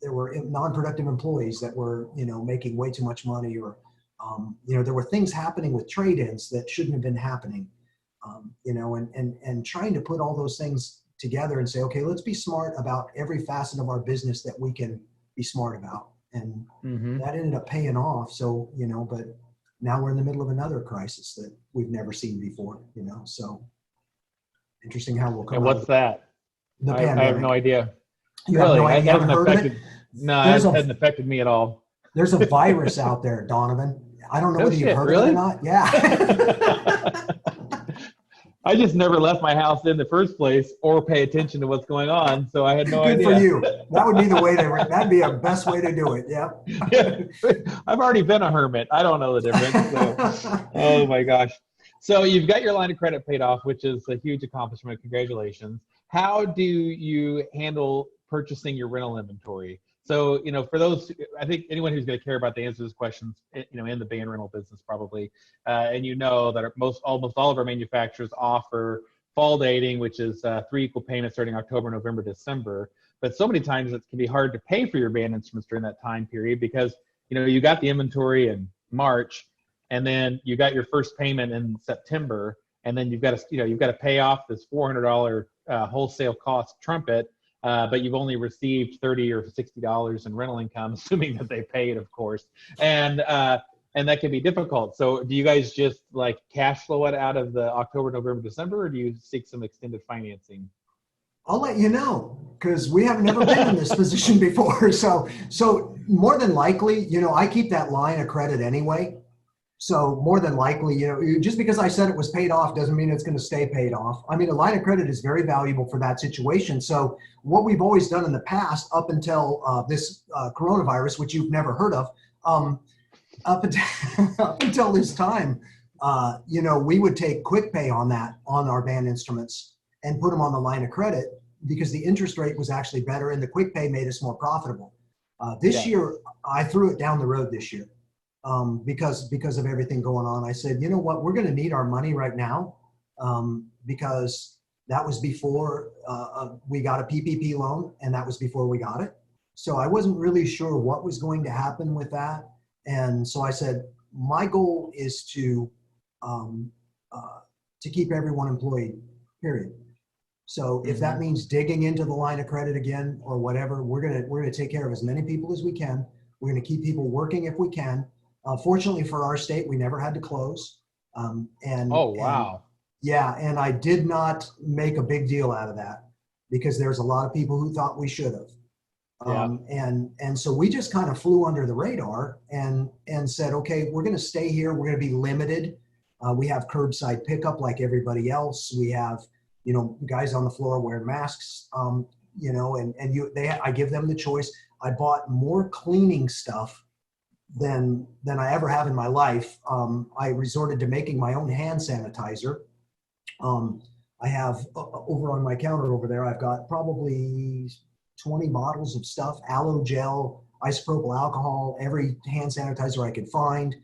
there were non-productive employees that were, making way too much money, or, there were things happening with trade-ins that shouldn't have been happening, and trying to put all those things together and say, okay, let's be smart about every facet of our business that we can be smart about. And that ended up paying off. So, but now we're in the middle of another crisis that we've never seen before, so interesting how we'll come And what's that? The I have no idea. You really? have no idea? You haven't heard of it? No, it hasn't affected me at all. There's a virus out there, Donovan. I don't know whether you've heard of it or not. Yeah. I just never left my house in the first place or pay attention to what's going on, so I had no idea. Good for you. That would be the way that'd be a best way to do it. Yeah. I've already been a hermit. I don't know the difference. So. Oh my gosh. So you've got your line of credit paid off, which is a huge accomplishment. Congratulations. How do you handle purchasing your rental inventory? So, for those, I think anyone who's going to care about the answer to those questions, in the van rental business probably, and that almost all of our manufacturers offer fall dating, which is 3 equal payments starting October, November, December. But so many times it can be hard to pay for your van instruments during that time period because, you got the inventory in March, and then you got your first payment in September, and then you've got to pay off this $400 wholesale cost trumpet. But you've only received $30 or $60 in rental income, assuming that they paid, of course, and that can be difficult. So, do you guys just like cash flow it out of the October, November, December, or do you seek some extended financing? I'll let you know, because we have never been in this position before. So more than likely, I keep that line of credit anyway. So more than likely, just because I said it was paid off doesn't mean it's going to stay paid off. I mean, a line of credit is very valuable for that situation. So what we've always done in the past, up until this coronavirus, which you've never heard of, up until this time, we would take quick pay on our van instruments and put them on the line of credit because the interest rate was actually better and the quick pay made us more profitable. This year, I threw it down the road this year. Because of everything going on, I said, you know what, we're going to need our money right now, because that was before we got a PPP loan, and that was before we got it. So I wasn't really sure what was going to happen with that, and so I said, my goal is to keep everyone employed. Period. So if that means digging into the line of credit again or whatever, we're gonna take care of as many people as we can. We're gonna keep people working if we can. Fortunately for our state, we never had to close. And I did not make a big deal out of that because there's a lot of people who thought we should have. And so we just kind of flew under the radar and said, okay, we're going to stay here. We're going to be limited. We have curbside pickup like everybody else. We have, guys on the floor wearing masks, I give them the choice. I bought more cleaning stuff than I ever have in my life. I resorted to making my own hand sanitizer. I have over on my counter over there, I've got probably 20 bottles of stuff, aloe gel, isopropyl alcohol, every hand sanitizer I could find.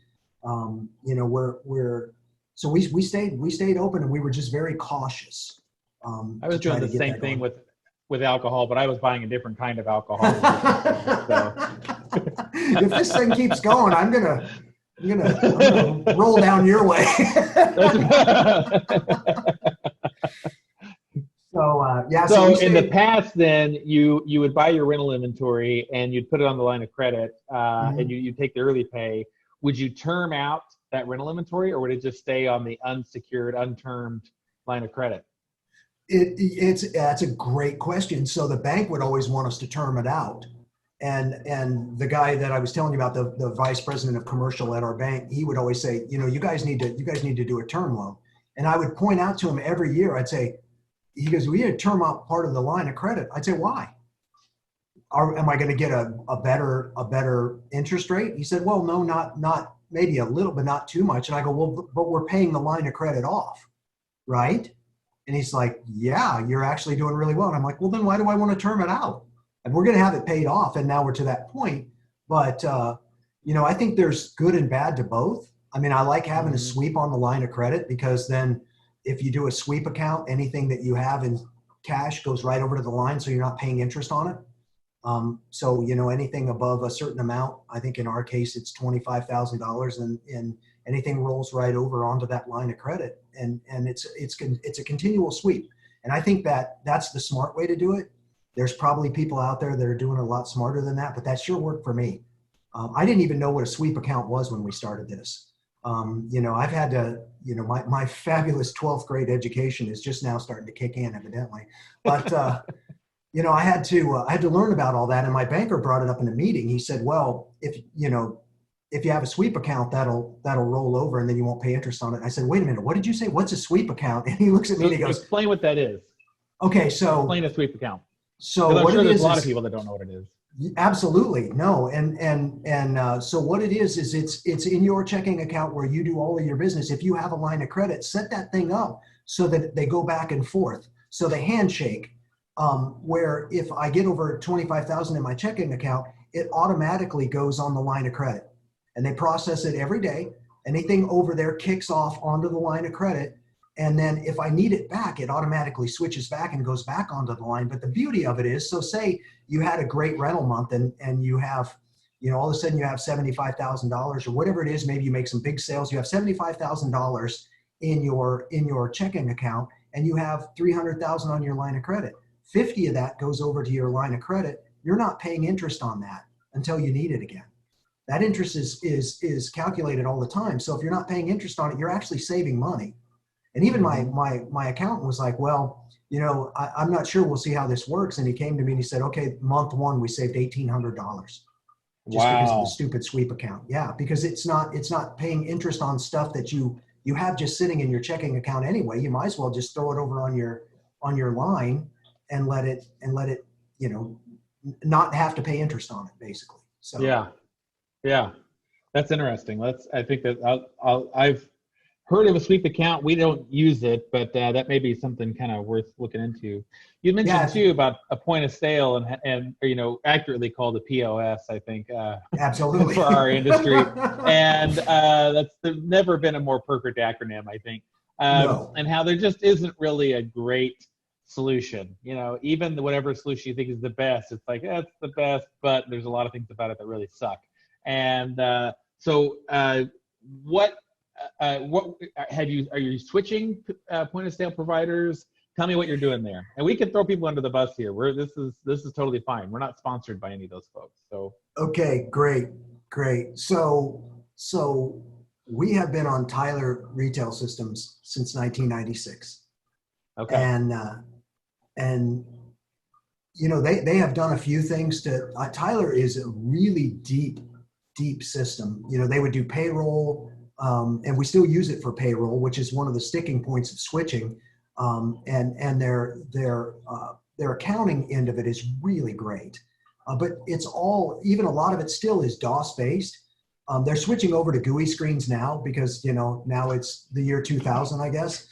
So we stayed open, and we were just very cautious. I was doing the same thing with alcohol, but I was buying a different kind of alcohol. If this thing keeps going, I'm gonna roll down your way. So in the past, then you would buy your rental inventory and you'd put it on the line of credit, and you take the early pay. Would you term out that rental inventory, or would it just stay on the unsecured, untermed line of credit? That's a great question. So the bank would always want us to term it out. And the guy that I was telling you about, the vice president of commercial at our bank, he would always say, you guys need to do a term loan. And I would point out to him every year, I'd say, he goes, we need to term out part of the line of credit. I'd say, why? Am I going to get a better interest rate? He said, well, no, not maybe a little, but not too much. And I go, well, but we're paying the line of credit off, right? And he's like, yeah, you're actually doing really well. And I'm like, well, then why do I want to term it out? And we're going to have it paid off. And now we're to that point. But, I think there's good and bad to both. I mean, I like having a sweep on the line of credit, because then if you do a sweep account, anything that you have in cash goes right over to the line. So you're not paying interest on it. So, anything above a certain amount, I think in our case, it's $25,000, and anything rolls right over onto that line of credit. And it's a continual sweep. And I think that's the smart way to do it. There's probably people out there that are doing a lot smarter than that, but that sure worked for me. I didn't even know what a sweep account was when we started this. I've had to, my fabulous 12th grade education is just now starting to kick in, evidently. But, I had to learn about all that. And my banker brought it up in a meeting. He said, well, if you have a sweep account, that'll roll over and then you won't pay interest on it. I said, wait a minute, what did you say? What's a sweep account? And he looks at me and he goes, explain what that is. Okay, so explain a sweep account. So I'm what sure it there's is a lot of people that don't know what it is. Absolutely. No. And so what it is it's in your checking account where you do all of your business. If you have a line of credit, set that thing up so that they go back and forth. So the handshake, where if I get over 25,000 in my checking account, it automatically goes on the line of credit, and they process it every day. Anything over there kicks off onto the line of credit. And then if I need it back, it automatically switches back and goes back onto the line. But the beauty of it is, so say you had a great rental month and you have, all of a sudden you have $75,000 or whatever it is. Maybe you make some big sales. You have $75,000 in your checking account, and you have 300,000 on your line of credit. 50 of that goes over to your line of credit. You're not paying interest on that until you need it again. That interest is calculated all the time. So if you're not paying interest on it, you're actually saving money. And even my accountant was like, well, I'm not sure. We'll see how this works. And he came to me and he said, okay, month one, we saved $1,800 just because of the stupid sweep account. Yeah, because it's not paying interest on stuff that you have just sitting in your checking account anyway. You might as well just throw it over on your line and let it not have to pay interest on it, basically. So yeah, that's interesting. I think that I've heard of a sweep account. We don't use it, but that may be something kind of worth looking into. You mentioned too about a point of sale and accurately called a POS, I think. Absolutely. For our industry. And that's never been a more perfect acronym, I think. No. And how there just isn't really a great solution. Even whatever solution you think is the best, it's like, it's the best, but there's a lot of things about it that really suck. And so what are you switching point of sale providers? Tell me what you're doing there, and we can throw people under the bus here. This is totally fine. We're not sponsored by any of those folks. So okay, great. So we have been on Tyler Retail Systems since 1996. Okay, and they have done a few things to. Tyler is a really deep system. They would do payroll. And we still use it for payroll, which is one of the sticking points of switching. And their accounting end of it is really great. But it's even a lot of it still is DOS based. They're switching over to GUI screens now because, now it's the year 2000, I guess.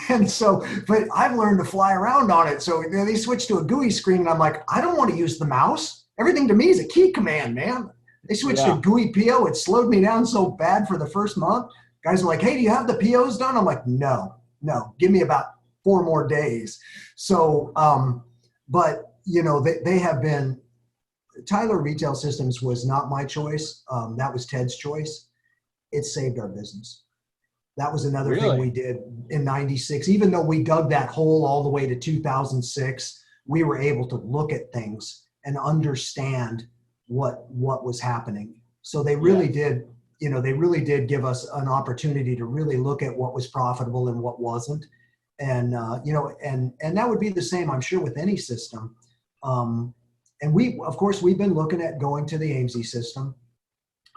And so, but I've learned to fly around on it. So they switched to a GUI screen and I'm like, I don't want to use the mouse. Everything to me is a key command, man. They switched to GUI PO. It slowed me down so bad for the first month. Guys are like, hey, do you have the POs done? I'm like, no, give me about 4 more days. So, but they have been, Tyler Retail Systems was not my choice. That was Ted's choice. It saved our business. That was another thing we did in 96. Even though we dug that hole all the way to 2006, we were able to look at things and understand what was happening. So they really did, they really did give us an opportunity to really look at what was profitable and what wasn't. And and that would be the same, I'm sure, with any system. And we've been looking at going to the AIMSI system.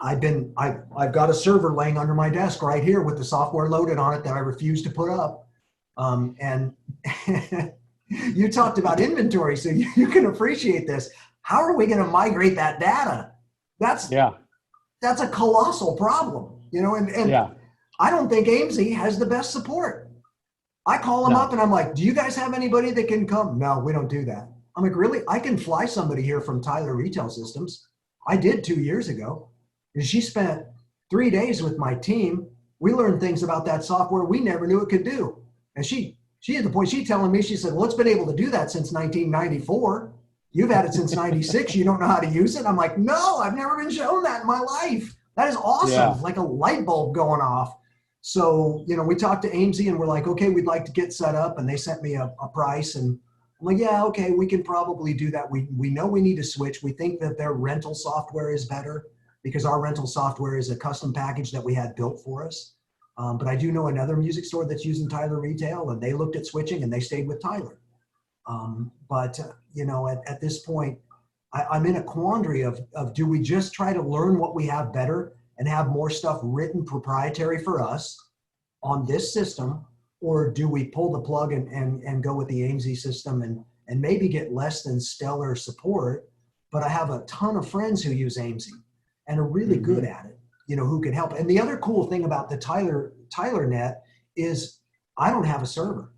I've got a server laying under my desk right here with the software loaded on it that I refuse to put up. And you talked about inventory, so you can appreciate this. How are we going to migrate that data? That's a colossal problem, and I don't think AIMSI has the best support. I call them up and I'm like, do you guys have anybody that can come? No, we don't do that. I'm like, really? I can fly somebody here from Tyler Retail Systems. I did 2 years ago. And she spent 3 days with my team. We learned things about that software we never knew it could do. And she at the point, she telling me, she said, well, it's been able to do that since 1994. You've had it since 96. You don't know how to use it. I'm like, no, I've never been shown that in my life. That is awesome. Yeah. Like a light bulb going off. So, we talked to AIMSI and we're like, okay, we'd like to get set up. And they sent me a price. And I'm like, yeah, okay, we can probably do that. We know we need to switch. We think that their rental software is better because our rental software is a custom package that we had built for us. But I do know another music store that's using Tyler Retail, and they looked at switching and they stayed with Tyler. At this point, I'm in a quandary of do we just try to learn what we have better and have more stuff written proprietary for us on this system, or do we pull the plug and go with the AIMSI system and maybe get less than stellar support? But I have a ton of friends who use AIMSI and are really good at it, who can help. And the other cool thing about the Tyler Net is I don't have a server.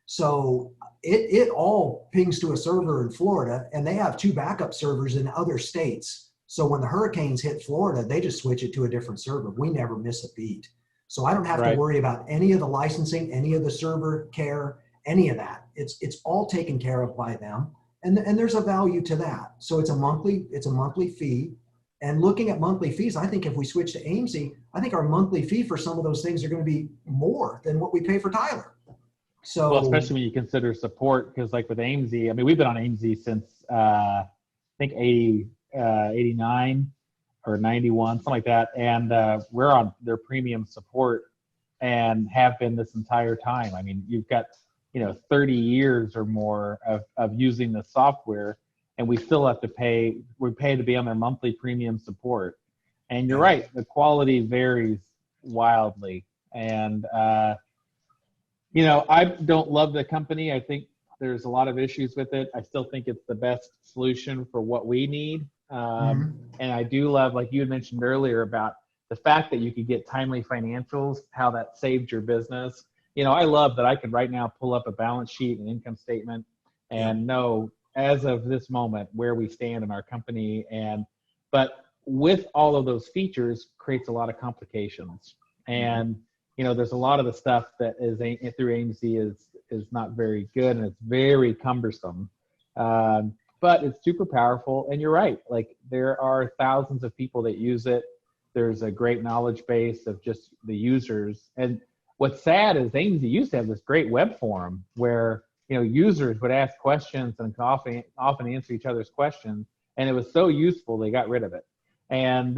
So it all pings to a server in Florida, and they have 2 backup servers in other states. So when the hurricanes hit Florida, they just switch it to a different server. We never miss a beat. So I don't have to worry about any of the licensing, any of the server care, any of that. It's all taken care of by them. And there's a value to that. So it's a monthly fee. And looking at monthly fees, I think if we switch to AIMSI, I think our monthly fee for some of those things are going to be more than what we pay for Tyler. So, well, especially when you consider support, because like with AIMSI, I mean, we've been on AIMSI since I think 89 or 91, something like that. And we're on their premium support and have been this entire time. I mean, you've got, 30 years or more of using the software, and we still have to pay to be on their monthly premium support. And you're right, the quality varies wildly. And, I don't love the company. I think there's a lot of issues with it. I still think it's the best solution for what we need. And I do love, like you had mentioned earlier, about the fact that you could get timely financials, how that saved your business. I love that I can right now pull up a balance sheet and income statement and know as of this moment where we stand in our company. But with all of those features creates a lot of complications. And, there's a lot of the stuff that is through AIMSI is not very good, and it's very cumbersome. But it's super powerful. And you're right. Like, there are thousands of people that use it. There's a great knowledge base of just the users. And what's sad is AIMSI used to have this great web forum where, users would ask questions and often answer each other's questions. And it was so useful, they got rid of it. And,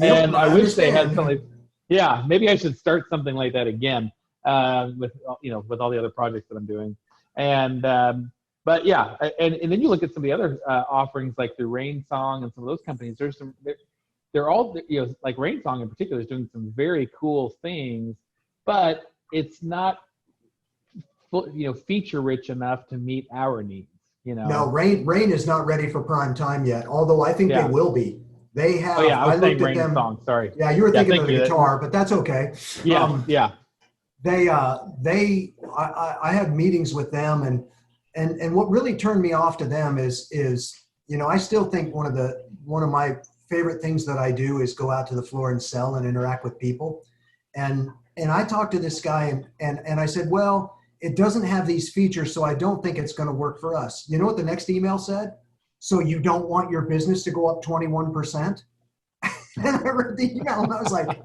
and I wish they had something. Yeah, maybe I should start something like that again with all the other projects that I'm doing. And, but yeah, and then you look at some of the other offerings like through Rainsong and some of those companies. They're all, like Rainsong in particular is doing some very cool things, but it's not, feature rich enough to meet our needs. No, Rain is not ready for prime time yet. Although I think they will be. They have. Oh yeah, I was saying looked at them. Rainsong. Sorry. Yeah, you were thinking of the guitar, but that's okay. Yeah. I had meetings with them, and what really turned me off to them is I still think one of my favorite things that I do is go out to the floor and sell and interact with people, and I talked to this guy and I said, well, it doesn't have these features, so I don't think it's going to work for us. You know what the next email said? So you don't want your business to go up 21%? And I read the email and I was like,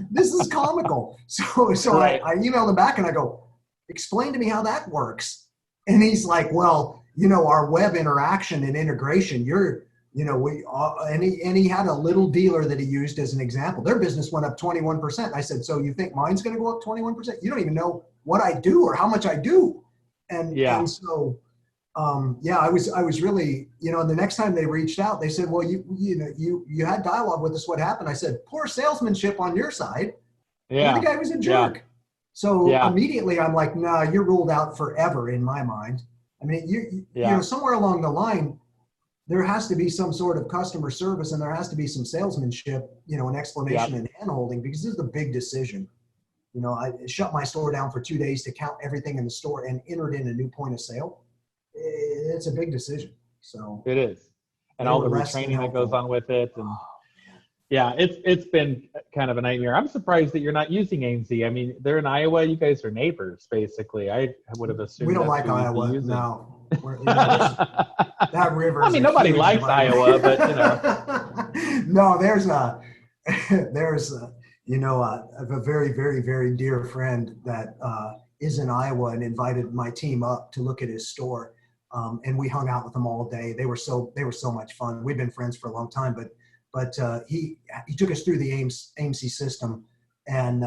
this is comical. So right. I emailed him back and I go, explain to me how that works. And he's like, well, our web interaction and integration, you're you know, and he had a little dealer that he used as an example. Their business went up 21%. I said, so you think mine's going to go up 21%? You don't even know what I do or how much I do. And so, yeah, I was really, you know, and the next time they reached out, they said, well, you had dialogue with us. What happened? I said, poor salesmanship on your side. Yeah. The guy was a jerk. Yeah. So immediately I'm like, nah, you're ruled out forever in my mind. I mean, you know, somewhere along the line, there has to be some sort of customer service and there has to be some salesmanship, you know, an explanation and handholding, because this is a big decision. You know, I shut my store down for 2 days to count everything in the store and entered in a new point of sale. It's a big decision. So it is. And all the retraining that goes on with it. And yeah, it's been kind of a nightmare. I'm surprised that you're not using AMC. I mean, they're in Iowa. You guys are neighbors, basically. I would have assumed we don't like Iowa. No, you know, that river. I mean, nobody likes Iowa, but you know. No, there's you know, a very, very, very dear friend that is in Iowa and invited my team up to look at his store, and we hung out with them all day. They were so much fun. We've been friends for a long time, but he took us through the AMC system, and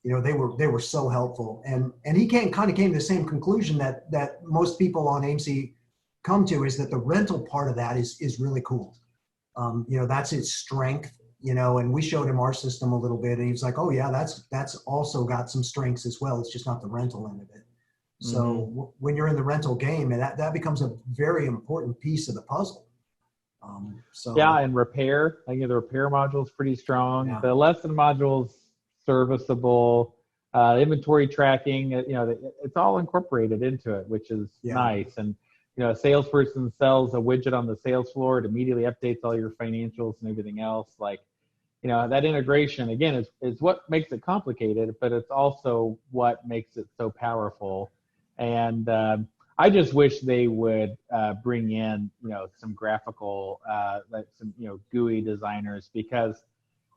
you know, they were so helpful, and he kind of came to the same conclusion that most people on AMC come to, is that the rental part of that is really cool. You know, that's its strength, you know, and we showed him our system a little bit, and he was like, oh yeah, that's also got some strengths as well. It's just not the rental end of it. So when you're in the rental game, and that becomes a very important piece of the puzzle. So yeah, and repair. I think the repair module is pretty strong. Yeah. The lesson module's serviceable. Inventory tracking, you know, it's all incorporated into it, which is nice. And you know, a salesperson sells a widget on the sales floor, it immediately updates all your financials and everything else. Like, you know, that integration again is what makes it complicated, but it's also what makes it so powerful. And I just wish they would bring in, you know, some graphical, like some, you know, GUI designers, because,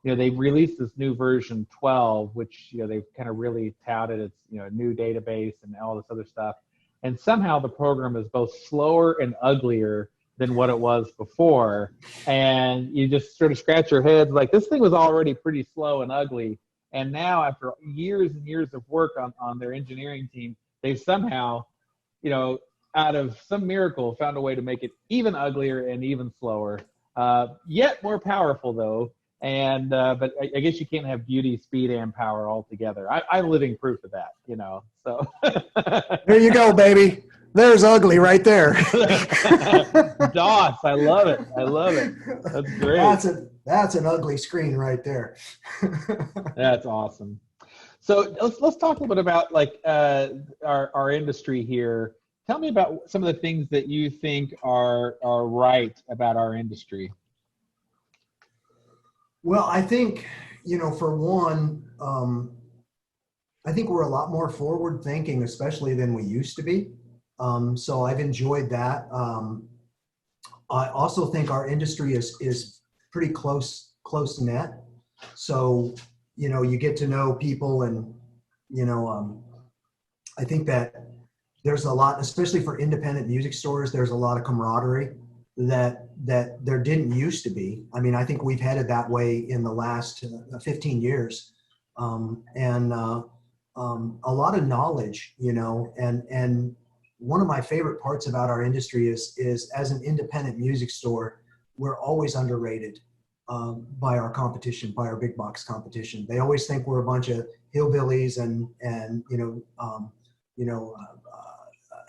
you know, they've released this new version 12, which, you know, they've kind of really touted its, you know, new database and all this other stuff. And somehow the program is both slower and uglier than what it was before. And you just sort of scratch your head like, this thing was already pretty slow and ugly. And now after years and years of work on their engineering team, they somehow, you know, out of some miracle, found a way to make it even uglier and even slower, yet more powerful though. And but I guess you can't have beauty, speed, and power all together. I'm living proof of that, you know. So there you go, baby. There's ugly right there. DOS, I love it. I love it. That's great. That's an ugly screen right there. That's awesome. So let's talk a little bit about like our industry here. Tell me about some of the things that you think are right about our industry. Well, I think, you know, for one, I think we're a lot more forward thinking, especially than we used to be. So I've enjoyed that. I also think our industry is pretty close knit. So, you know, you get to know people, and, you know, I think that there's a lot, especially for independent music stores, there's a lot of camaraderie that there didn't used to be. I mean, I think we've headed that way in the last 15 years. And a lot of knowledge, you know, and one of my favorite parts about our industry is as an independent music store, we're always underrated by our competition, by our big box competition. They always think we're a bunch of hillbillies and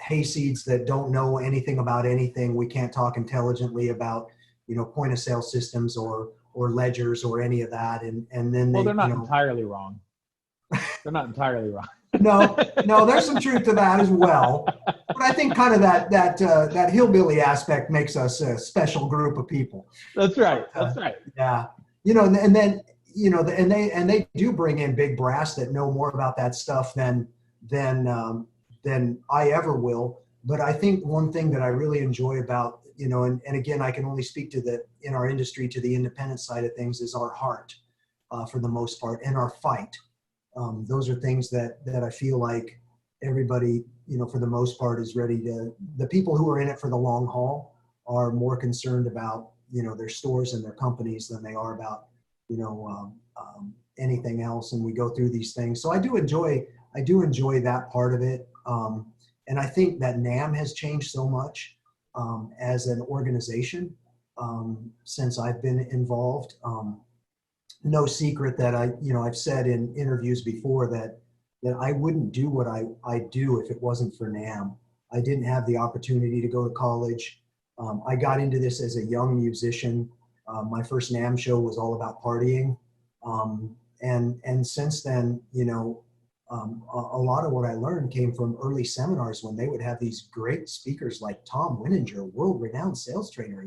hayseeds that don't know anything about anything. We can't talk intelligently about, you know, point of sale systems or ledgers or any of that. And then they're not entirely wrong. They're not entirely wrong. No, there's some truth to that as well. But I think kind of that hillbilly aspect makes us a special group of people. That's right. That's right. Yeah. You know, and then, you know, and they do bring in big brass that know more about that stuff than I ever will. But I think one thing that I really enjoy about, you know, and again, I can only speak to in our industry, to the independent side of things, is our heart for the most part, and our fight. Those are things that I feel like everybody, you know, for the most part is ready to, the people who are in it for the long haul are more concerned about, their stores and their companies than they are about, anything else. And we go through these things. So I do enjoy that part of it. And I think that NAMM has changed so much as an organization since I've been involved. No secret that I've said in interviews before that I wouldn't do what I do if it wasn't for NAMM. I didn't have the opportunity to go to college. I got into this as a young musician. My first NAMM show was all about partying. And since then, a lot of what I learned came from early seminars when they would have these great speakers like Tom Winninger, world-renowned sales trainer,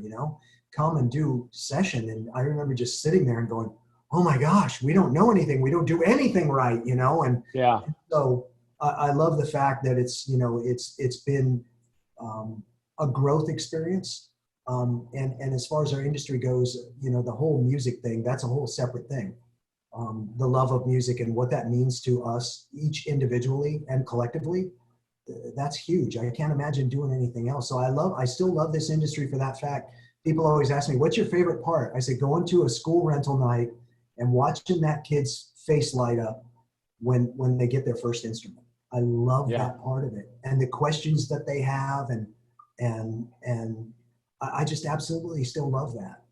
come and do session. And I remember just sitting there and going, oh my gosh, we don't know anything. We don't do anything right, and yeah. So I love the fact that it's been a growth experience. And as far as our industry goes, the whole music thing, that's a whole separate thing. The love of music and what that means to us, each individually and collectively, that's huge. I can't imagine doing anything else. So I still love this industry for that fact. People always ask me, what's your favorite part? I say, going to a school rental night and watching that kid's face light up when they get their first instrument. I love that part of it. And the questions that they have and I just absolutely still love that.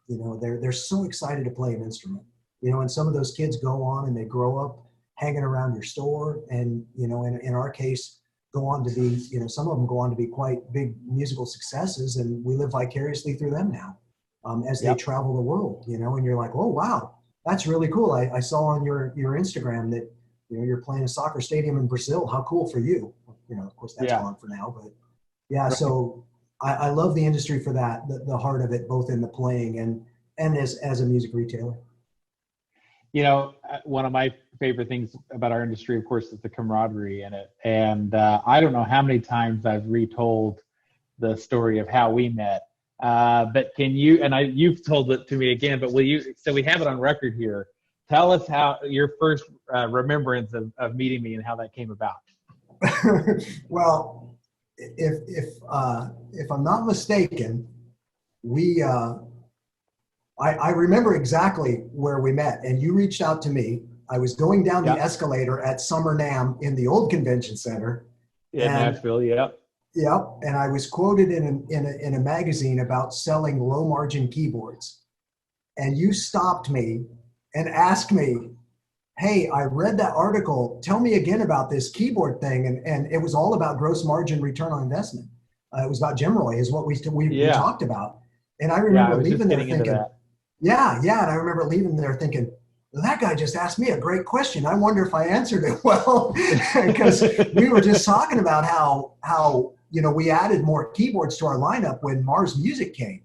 They're so excited to play an instrument. And some of those kids go on and they grow up hanging around your store, and in our case, go on to be, some of them go on to be quite big musical successes, and we live vicariously through them now as they travel the world. And you're like, oh wow, that's really cool. I saw on your Instagram that you're playing a soccer stadium in Brazil. How cool for you? Of course that's gone for now, but yeah. So I love the industry for that, the heart of it, both in the playing and as a music retailer. One of my favorite things about our industry, of course, is the camaraderie in it. And I don't know how many times I've retold the story of how we met. But can you, and you've told it to me again, but so we have it on record here. Tell us how your first remembrance of meeting me and how that came about. Well, if I'm not mistaken, I remember exactly where we met, and you reached out to me. I was going down the escalator at Summer NAMM in the old convention center. In Nashville, Yep. And I was quoted in a magazine about selling low margin keyboards. And you stopped me and asked me, hey, I read that article. Tell me again about this keyboard thing. And it was all about gross margin return on investment. It was about Gemroy is what we talked about. And I remember leaving there thinking, and I remember leaving there thinking, well, that guy just asked me a great question. I wonder if I answered it well, because we were just talking about how we added more keyboards to our lineup when Mars Music came.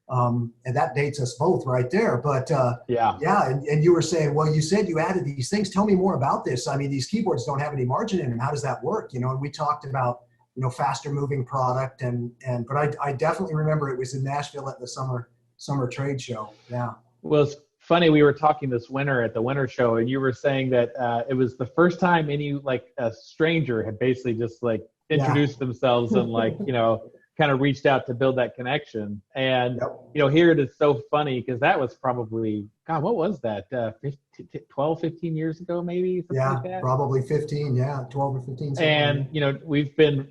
And that dates us both right there. But and you were saying, well, you said you added these things. Tell me more about this. I mean, these keyboards don't have any margin in them. How does that work? And we talked about, faster moving product but I definitely remember it was in Nashville at the summer trade show. Yeah. Well, it's funny. We were talking this winter at the winter show, and you were saying that it was the first time a stranger had basically just introduced themselves and kind of reached out to build that connection. And, here it is so funny because that was probably, God, what was that? 12, 15 years ago, maybe? Like that? Probably 15. Yeah. 12 or 15. And, we've been,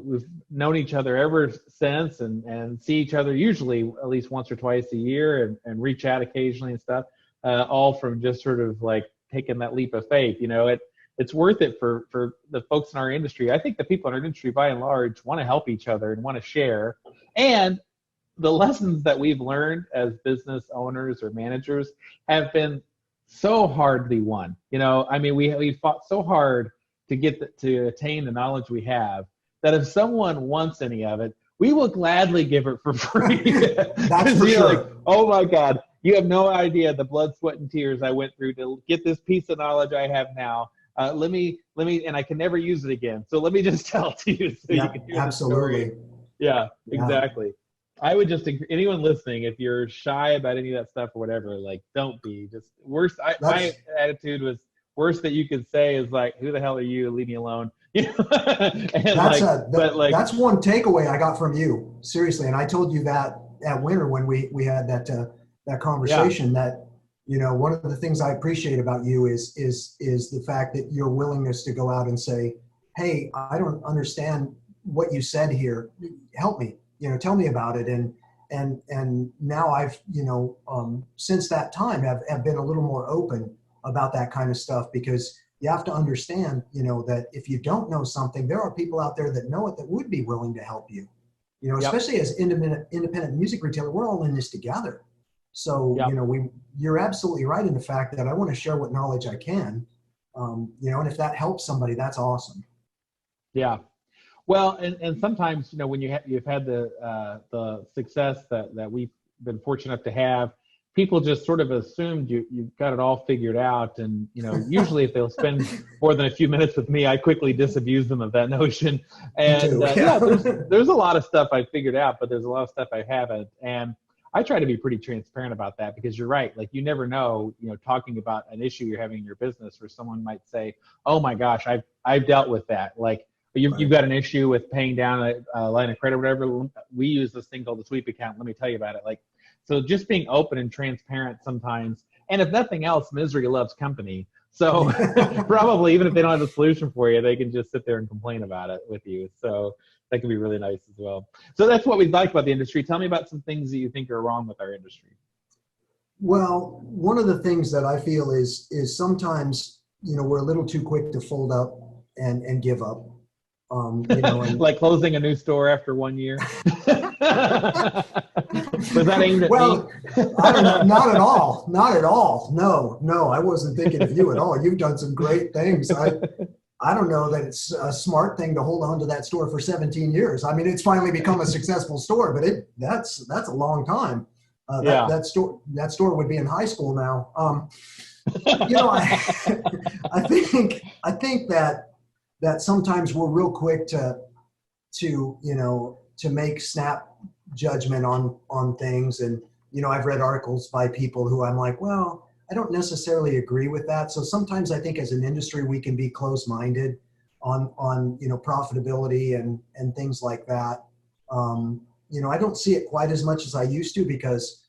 we've known each other ever since and see each other usually at least once or twice a year and reach out occasionally and stuff, all from just sort of taking that leap of faith. It's worth it for the folks in our industry. I think the people in our industry, by and large, want to help each other and want to share. And the lessons that we've learned as business owners or managers have been so hardly won. We fought so hard to attain the knowledge we have that if someone wants any of it, we will gladly give it for free. That's for sure. Oh my God, you have no idea the blood, sweat, and tears I went through to get this piece of knowledge I have now. Let me, and I can never use it again. So let me just tell it to you so you can hear absolutely. The story. Yeah, exactly. I would just, anyone listening, if you're shy about any of that stuff or whatever, don't be. Just worst. My attitude was worst that you could say is who the hell are you? Leave me alone. That's one takeaway I got from you, seriously. And I told you that at Winter when we had that conversation, that, you know, one of the things I appreciate about you is the fact that your willingness to go out and say, hey, I don't understand what you said here. Help me, you know, tell me about it. And now I've, you know, since that time have been a little more open about that kind of stuff, because you have to understand, you know, that if you don't know something, there are people out there that know it that would be willing to help you, you know, especially as independent music retailer, we're all in this together. So, you know, you're absolutely right in the fact that I want to share what knowledge I can, you know, and if that helps somebody, that's awesome. Yeah. Well, and sometimes, you know, when you've had the success that we've been fortunate enough to have, people just sort of assumed you've got it all figured out. And, you know, usually if they'll spend more than a few minutes with me, I quickly disabuse them of that notion. And there's a lot of stuff I figured out, but there's a lot of stuff I haven't. And I try to be pretty transparent about that, because you're right. Like, you never know, you know, talking about an issue you're having in your business where someone might say, oh my gosh, I've dealt with that. Like, you've got an issue with paying down a line of credit or whatever. We use this thing called the sweep account. Let me tell you about it. Like, so just being open and transparent sometimes. And if nothing else, misery loves company. So probably even if they don't have a solution for you, they can just sit there and complain about it with you. So that can be really nice as well. So that's what we like about the industry. Tell me about some things that you think are wrong with our industry. Well, one of the things that I feel is sometimes, you know, we're a little too quick to fold up and give up. You know, like closing a new store after 1 year. Was that aimed at me? I don't know. Not at all. Not at all. No, I wasn't thinking of you at all. You've done some great things. I don't know that it's a smart thing to hold on to that store for 17 years. I mean, it's finally become a successful store, but that's a long time. That store would be in high school now. You know, I think that sometimes we're real quick to you know, to make snap judgment on things. And, you know, I've read articles by people who I'm like, well, I don't necessarily agree with that. So sometimes I think as an industry, we can be closed-minded on, you know, profitability and things like that. You know, I don't see it quite as much as I used to, because,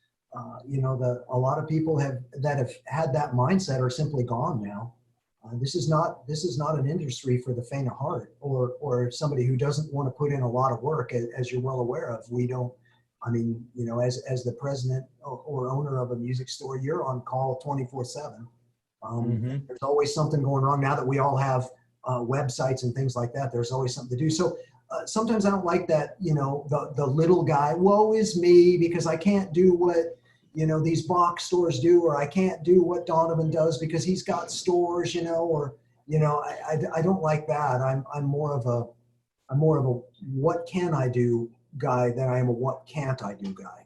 you know, a lot of people that have had that mindset are simply gone now. This is not an industry for the faint of heart, or somebody who doesn't want to put in a lot of work, as you're well aware of. We don't. I mean, you know, as the president or owner of a music store, you're on call 24/7. There's always something going wrong. Now that we all have websites and things like that, there's always something to do. So sometimes I don't like that. You know, the little guy, woe is me, because I can't do what, you know, these box stores do, or I can't do what Donovan does because he's got stores, you know, or, you know, I don't like that. I'm more of a what can I do guy than I am a what can't I do guy.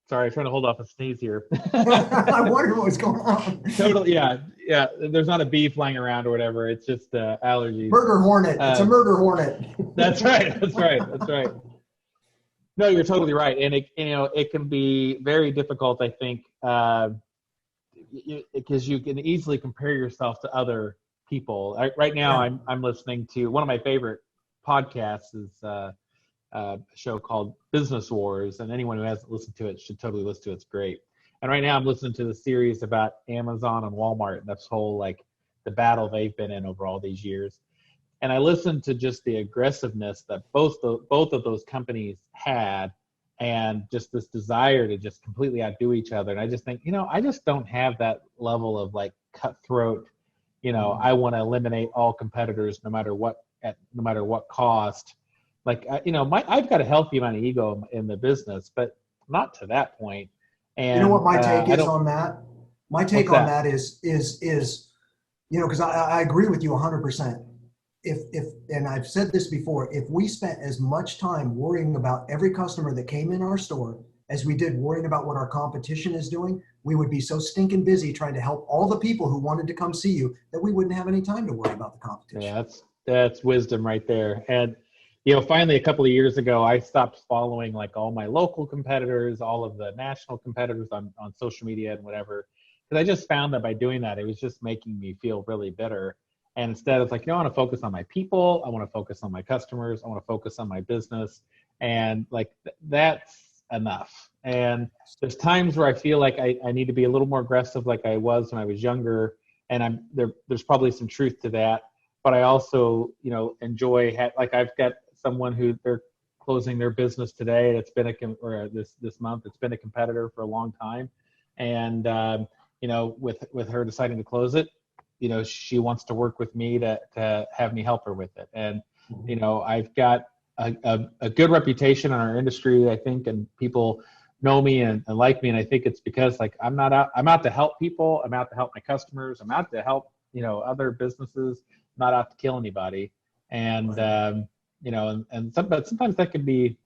Sorry, I'm trying to hold off a sneeze here. I wondered what was going on. Totally, yeah. There's not a bee flying around or whatever. It's just allergies. Murder hornet. It's a murder hornet. That's right. No, you're totally right, and it can be very difficult, I think, because you can easily compare yourself to other people. Right now, I'm listening to one of my favorite podcasts is a show called Business Wars, and anyone who hasn't listened to it should totally listen to it. It's great. And right now I'm listening to the series about Amazon and Walmart, and that's whole, like, the battle they've been in over all these years. And I listened to just the aggressiveness that both of those companies had, and just this desire to just completely outdo each other. And I just think, you know, I just don't have that level of, like, cutthroat, you know, I want to eliminate all competitors no matter what cost. Like, you know, I've got a healthy amount of ego in the business, but not to that point. And you know what my take is on that? My take on that is, you know, because I agree with you 100%. And I've said this before, if we spent as much time worrying about every customer that came in our store as we did worrying about what our competition is doing, we would be so stinking busy trying to help all the people who wanted to come see you that we wouldn't have any time to worry about the competition. Yeah, that's wisdom right there. And, you know, finally, a couple of years ago, I stopped following, like, all my local competitors, all of the national competitors on social media and whatever, because I just found that by doing that, it was just making me feel really bitter. And instead it's like, I want to focus on my people. I want to focus on my customers. I want to focus on my business. And like, that's enough. And there's times where I feel like I need to be a little more aggressive like I was when I was younger. And there's probably some truth to that. But I also, enjoy, like I've got someone who they're closing their business today. It's been this month, it's been a competitor for a long time. And, with her deciding to close it, she wants to work with me to have me help her with it. And, I've got a good reputation in our industry, I think, and people know me and like me. And I think it's because like, I'm out to help people. I'm out to help my customers. I'm out to help, other businesses, not out to kill anybody. And, but sometimes that can be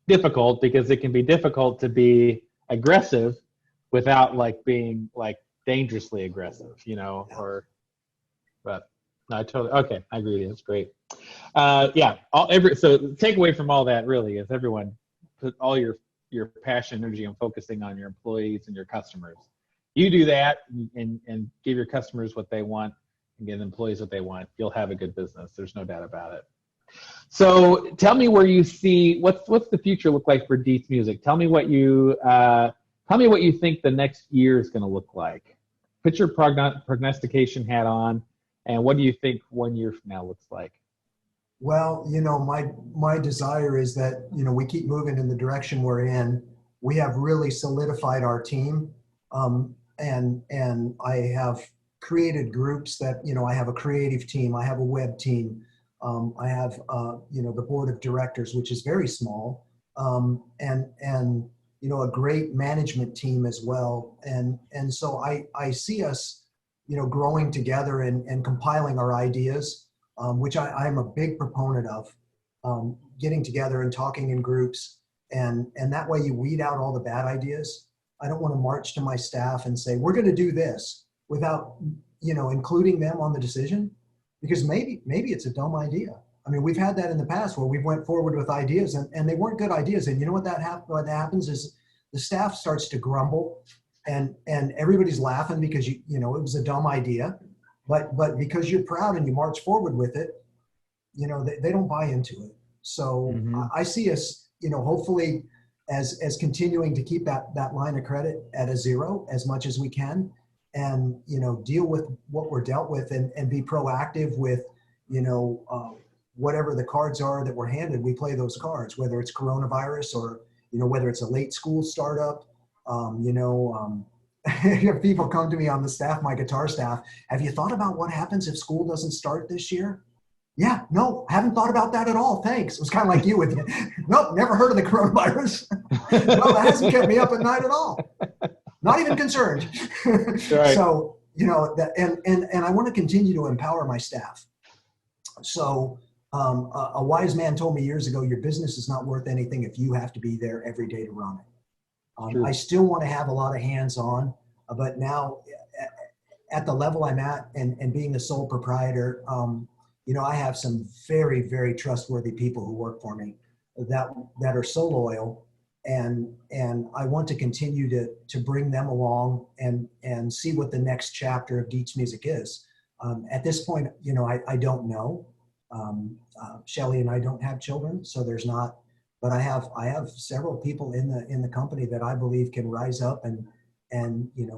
difficult because it can be difficult to be aggressive without like being like dangerously aggressive, but no, okay. I agree with you. It's great. So the takeaway from all that really is everyone put all your passion, energy on focusing on your employees and your customers. You do that and give your customers what they want and give employees what they want. You'll have a good business. There's no doubt about it. So tell me where you see, what's the future look like for Dietze Music? Tell me what you think the next year is going to look like. Put your prognostication hat on, and what do you think 1 year from now looks like? Well, my desire is that, we keep moving in the direction we're in. We have really solidified our team. And I have created groups that, I have a creative team, I have a web team. I have, the board of directors, which is very small, and a great management team as well. And so I see us, growing together and compiling our ideas, which I'm a big proponent of, getting together and talking in groups. And that way you weed out all the bad ideas. I don't want to march to my staff and say, we're going to do this without, including them on the decision. Because maybe it's a dumb idea. I mean, we've had that in the past where we went forward with ideas and they weren't good ideas. And you know what what happens is the staff starts to grumble and everybody's laughing because it was a dumb idea. But because you're proud and you march forward with it, they don't buy into it. So I see us, hopefully as continuing to keep that line of credit at a zero as much as we can. And, deal with what we're dealt with and be proactive with, whatever the cards are that we're handed, we play those cards, whether it's coronavirus or, whether it's a late school startup, people come to me on the staff, my guitar staff. Have you thought about what happens if school doesn't start this year? Yeah, no, haven't thought about that at all. Thanks. It was kind of like you with you. Nope, never heard of the coronavirus. No, that hasn't kept me up at night at all. Not even concerned. Right. So, and I want to continue to empower my staff. So a wise man told me years ago, your business is not worth anything if you have to be there every day to run it. I still want to have a lot of hands-on, but now at the level I'm at and being the sole proprietor, I have some very, very trustworthy people who work for me that are so loyal. And I want to continue to bring them along and see what the next chapter of Dietze Music is. At this point, I don't know. Shelly and I don't have children, so there's not. But I have several people in the company that I believe can rise up and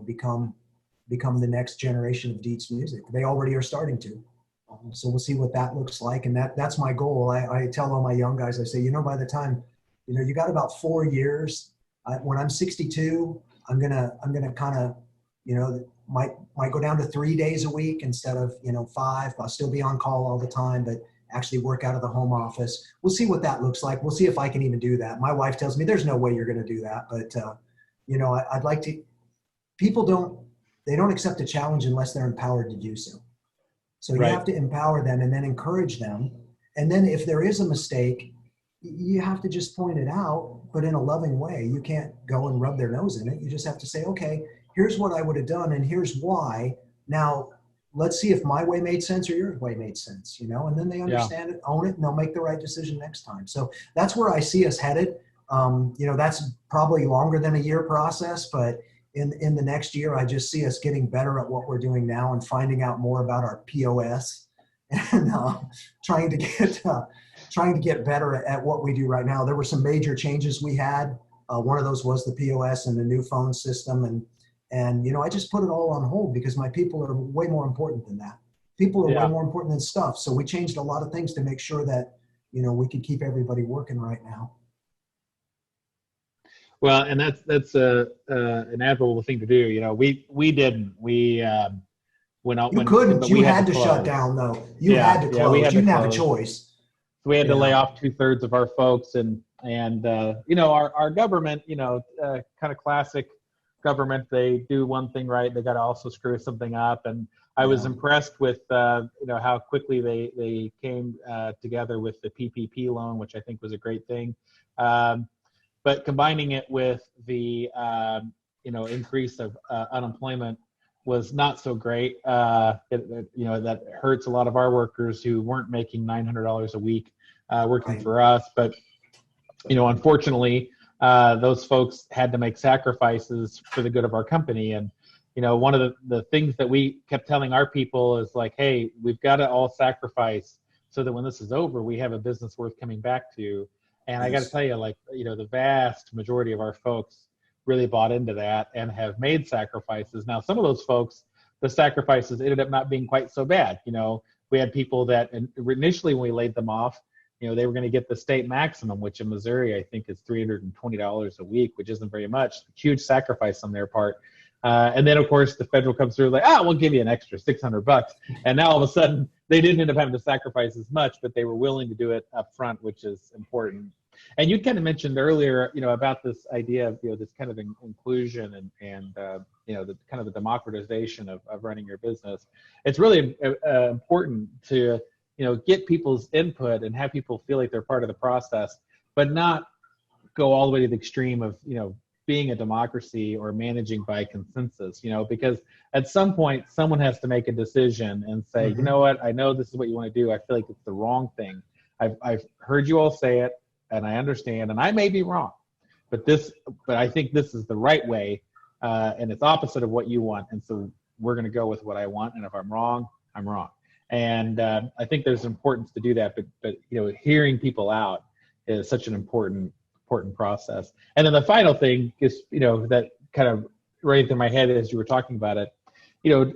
become the next generation of Dietze Music. They already are starting to. So we'll see what that looks like, and that's my goal. I tell all my young guys, I say, by the time. You got about 4 years. When I'm 62, I'm gonna kind of, might go down to 3 days a week instead of 5. I'll still be on call all the time, but actually work out of the home office. We'll see what that looks like. We'll see if I can even do that. My wife tells me there's no way you're going to do that, but I'd like to. People don't accept a challenge unless they're empowered to do so. So you have to empower them and then encourage them, and then if there is a mistake, you have to just point it out, but in a loving way. You can't go and rub their nose in it. You just have to say, okay, here's what I would have done and here's why. Now, let's see if my way made sense or your way made sense, and then they understand it, own it, and they'll make the right decision next time. So that's where I see us headed. That's probably longer than a year process, but in the next year, I just see us getting better at what we're doing now and finding out more about our POS and trying to get better at what we do right now. There were some major changes we had. One of those was the POS and the new phone system, and I just put it all on hold because my people are way more important than that. People are way more important than stuff. So we changed a lot of things to make sure that we could keep everybody working right now. Well, and that's an admirable thing to do. We didn't. We went out. You couldn't. But You we had to close. shut down though. You had to close. We had you to didn't have a close. choice. So we had to lay off 2/3 of our folks, and our government, kind of classic government. They do one thing right, they got to also screw something up. And I was impressed with how quickly they came together with the PPP loan, which I think was a great thing. But combining it with the increase of unemployment was not so great. That hurts a lot of our workers who weren't making $900 a week working for us. But unfortunately, those folks had to make sacrifices for the good of our company. And one of the things that we kept telling our people is like, hey, we've got to all sacrifice so that when this is over, we have a business worth coming back to. And I got to tell you, the vast majority of our folks really bought into that and have made sacrifices. Now, some of those folks, the sacrifices ended up not being quite so bad. We had people that initially when we laid them off, they were going to get the state maximum, which in Missouri, I think is $320 a week, which isn't very much. Huge sacrifice on their part. And then, of course, the federal comes through like, we'll give you an extra $600. And now all of a sudden, they didn't end up having to sacrifice as much, but they were willing to do it up front, which is important. And you kind of mentioned earlier, about this idea of, this kind of inclusion and the kind of the democratization of running your business. It's really important to, get people's input and have people feel like they're part of the process, but not go all the way to the extreme of, being a democracy or managing by consensus, because at some point someone has to make a decision and say, you know what, I know this is what you want to do. I feel like it's the wrong thing. I've heard you all say it and I understand, and I may be wrong, but I think this is the right way. And it's opposite of what you want. And so we're going to go with what I want. And if I'm wrong, I'm wrong. And I think there's importance to do that, but hearing people out is such an important process. And then the final thing is, that kind of right through my head as you were talking about it, when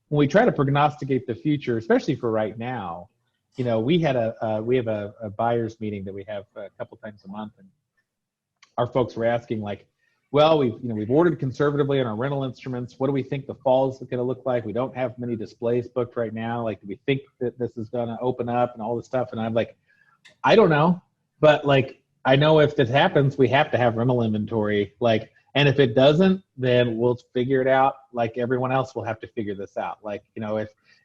we try to prognosticate the future, especially for right now, we have a buyers meeting that we have a couple times a month, and our folks were asking like, well, we've ordered conservatively on our rental instruments. What do we think the fall is going to look like? We don't have many displays booked right now. Like, do we think that this is going to open up and all this stuff? And I'm like, I don't know, but I know if this happens, we have to have rental inventory. And if it doesn't, then we'll figure it out. Like everyone else will have to figure this out.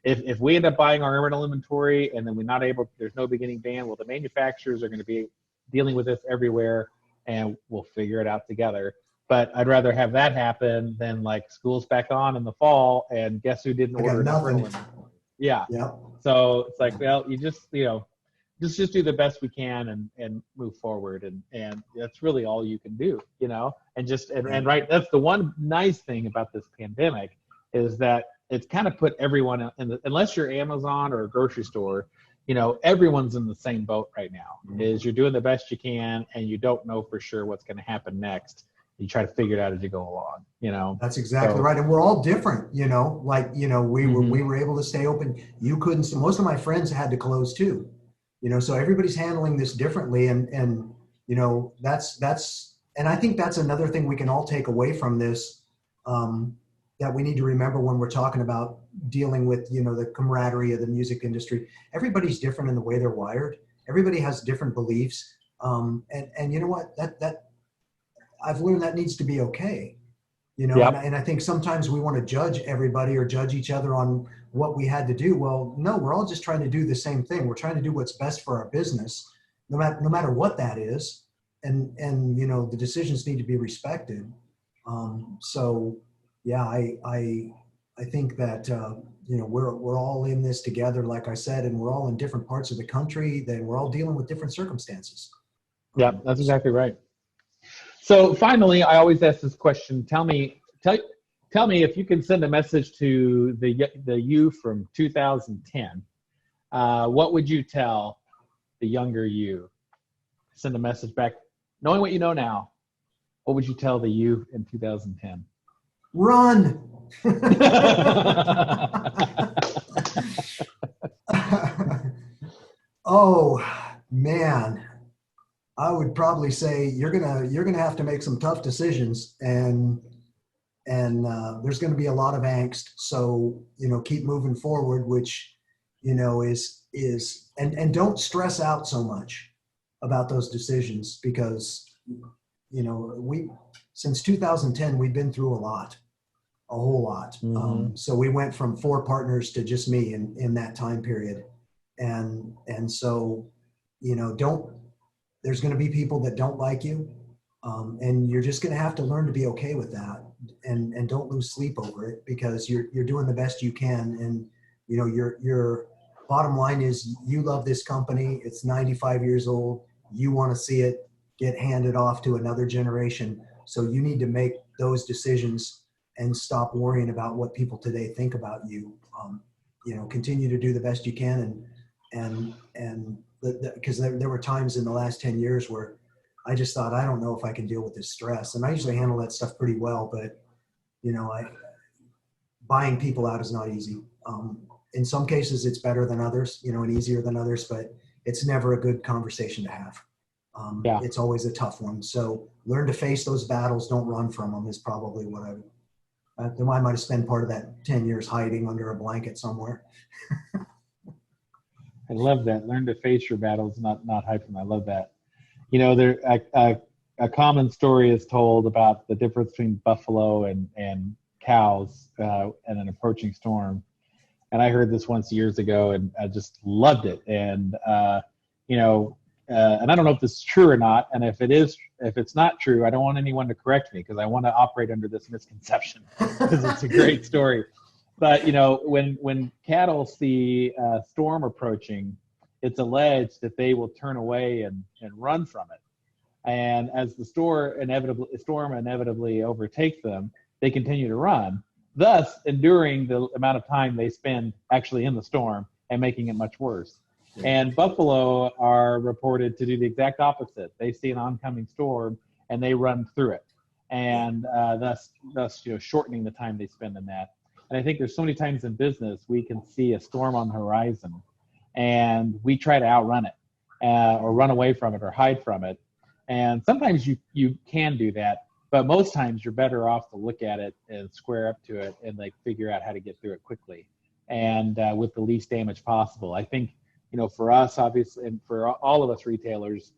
If we end up buying our rental inventory and then we're not able, there's no beginning band, well, the manufacturers are going to be dealing with this everywhere, and we'll figure it out together. But I'd rather have that happen than school's back on in the fall and guess who didn't order enough rental inventory. Yeah. So it's well, you just just do the best we can and move forward, and that's really all you can do, and right. That's the one nice thing about this pandemic is that it's kind of put everyone unless you're Amazon or a grocery store, everyone's in the same boat right now. Is you're doing the best you can and you don't know for sure what's going to happen next. You try to figure it out as you go along, That's exactly right. And we're all different, we were able to stay open. You couldn't. Most of my friends had to close too, so everybody's handling this differently. And and I think that's another thing we can all take away from this, that we need to remember when we're talking about dealing with, the camaraderie of the music industry. Everybody's different in the way they're wired. Everybody has different beliefs. And you know what, that I've learned that needs to be okay, and I think sometimes we want to judge everybody or judge each other on what we had to do. Well, no, we're all just trying to do the same thing. We're trying to do what's best for our business, no matter what that is. And the decisions need to be respected. So yeah, I think that, we're all in this together, like I said, and we're all in different parts of the country, then we're all dealing with different circumstances. Yeah, that's exactly right. So finally, I always ask this question. Tell me if you can send a message to the you from 2010, what would you tell the younger you? Send a message back. Knowing what you know now, what would you tell the you in 2010? Run. Oh man, I would probably say you're gonna have to make some tough decisions, and there's going to be a lot of angst. So keep moving forward, which is and don't stress out so much about those decisions, because we since 2010 we've been through a whole lot. So we went from 4 partners to just me in that time period, and so there's going to be people that don't like you, and you're just going to have to learn to be okay with that, and don't lose sleep over it, because you're doing the best you can. And your bottom line is you love this company. It's 95 years old. You want to see it get handed off to another generation. So you need to make those decisions and stop worrying about what people today think about you. Continue to do the best you can, and because there were times in the last 10 years where I just thought, I don't know if I can deal with this stress. And I usually handle that stuff pretty well, but buying people out is not easy. In some cases it's better than others, and easier than others, but it's never a good conversation to have. It's always a tough one. So learn to face those battles. Don't run from them is probably what I might have spent part of that 10 years hiding under a blanket somewhere. I love that. Learn to face your battles, not hide from them. I love that. A common story is told about the difference between buffalo and cows and an approaching storm. And I heard this once years ago, and I just loved it. And and I don't know if this is true or not. And if it's not true, I don't want anyone to correct me, because I want to operate under this misconception, because it's a great story. But when cattle see a storm approaching, it's alleged that they will turn away and run from it. And as the storm inevitably overtakes them, they continue to run, thus enduring the amount of time they spend actually in the storm and making it much worse. And buffalo are reported to do the exact opposite. They see an oncoming storm and they run through it, and thus shortening the time they spend in that. And I think there's so many times in business we can see a storm on the horizon, and we try to outrun it, or run away from it, or hide from it. And sometimes you can do that, but most times you're better off to look at it and square up to it and figure out how to get through it quickly, and with the least damage possible. I think for us, obviously, and for all of us retailers,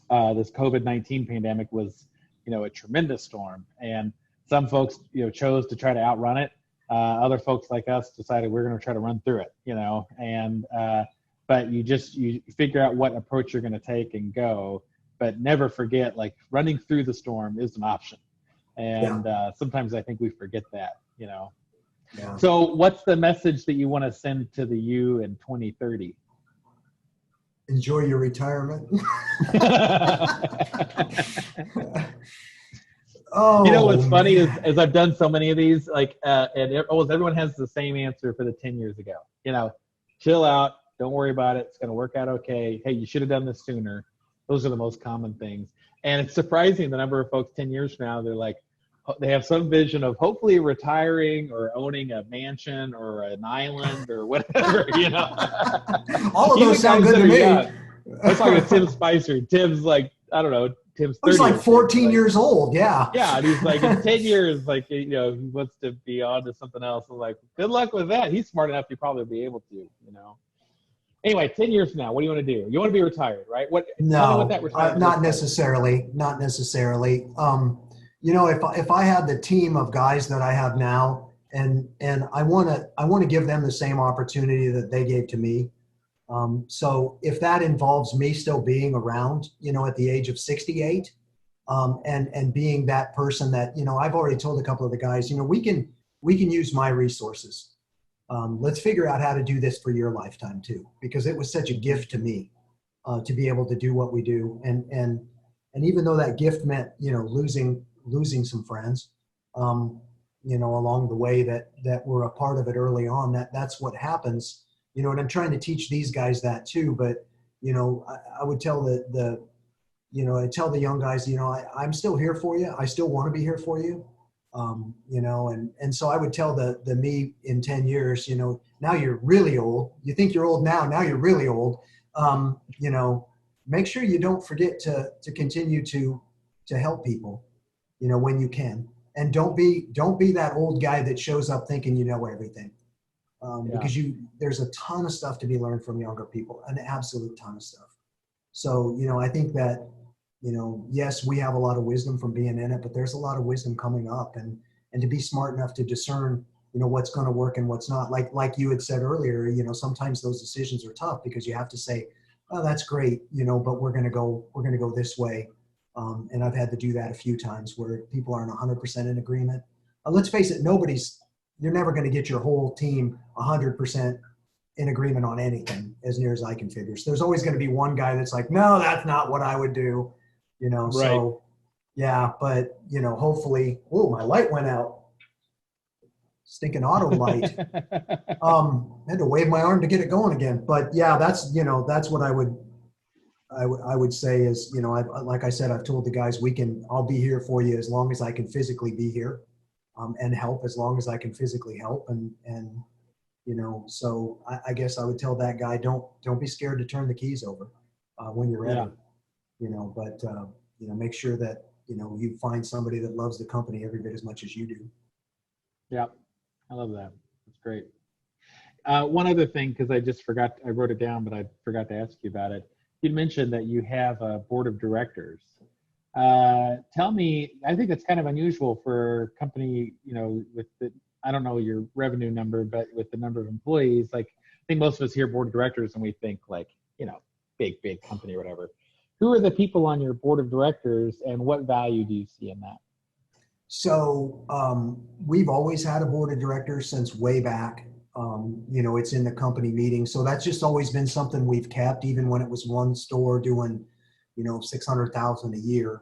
this COVID-19 pandemic was a tremendous storm, and some folks chose to try to outrun it. Other folks like us decided we're going to try to run through it, but you figure out what approach you're going to take and go, but never forget, running through the storm is an option. And sometimes I think we forget that, Yeah. So what's the message that you want to send to the you in 2030? Enjoy your retirement. Oh, what's funny is I've done so many of these, and almost everyone has the same answer for the 10 years ago. Chill out, don't worry about it. It's going to work out okay. Hey, you should have done this sooner. Those are the most common things. And it's surprising the number of folks 10 years from now, they have some vision of hopefully retiring or owning a mansion or an island or whatever, All of those sound good to me. I was talking to Tim Spicer. Tim's I don't know, Tim's 30. He's 14 years old, yeah. Yeah, and he's in 10 years, he wants to be on to something else. I'm good luck with that. He's smart enough to probably be able to, Anyway, 10 years from now, what do you want to do? You want to be retired, right? Tell me what that retirement not necessarily. Not necessarily. If I had the team of guys that I have now, and I want to give them the same opportunity that they gave to me. So if that involves me still being around, at the age of 68, and being that person that, I've already told a couple of the guys, we can use my resources. Let's figure out how to do this for your lifetime too, because it was such a gift to me, to be able to do what we do. And even though that gift meant, losing some friends, along the way that were a part of it early on, that's what happens, and I'm trying to teach these guys that too. But, I would tell I tell the young guys, I'm still here for you. I still want to be here for you. And so I would tell the me in 10 years, now you're really old. You think you're old now you're really old. Make sure you don't forget to continue to help people, when you can. And don't be that old guy that shows up thinking you know everything. Because there's a ton of stuff to be learned from younger people, an absolute ton of stuff. So, I think that, yes, we have a lot of wisdom from being in it, but there's a lot of wisdom coming up, and to be smart enough to discern, what's going to work and what's not. Like you had said earlier, sometimes those decisions are tough because you have to say, oh, that's great, but we're going to go this way. And I've had to do that a few times where people aren't 100% in agreement. Let's face it, you're never going to get your whole team 100% in agreement on anything, as near as I can figure. So there's always going to be one guy that's like, no, that's not what I would do, Right. So yeah, but hopefully, my light went out. Stinking auto light. I had to wave my arm to get it going again. But yeah, that's what I would say is, like I said, I've told the guys, I'll be here for you as long as I can physically be here, and help as long as I can physically help. And so I guess I would tell that guy, don't be scared to turn the keys over when you're ready. But make sure that, you find somebody that loves the company every bit as much as you do. Yeah, I love that. That's great. One other thing, because I wrote it down, but I forgot to ask you about it. You mentioned that you have a board of directors. Tell me, I think that's kind of unusual for a company, with I don't know your revenue number, but with the number of employees, like I think most of us hear board of directors and we think like, big company or whatever. Who are the people on your board of directors and what value do you see in that? So we've always had a board of directors since way back. It's in the company meeting. So that's just always been something we've kept, even when it was one store doing, $600,000 a year.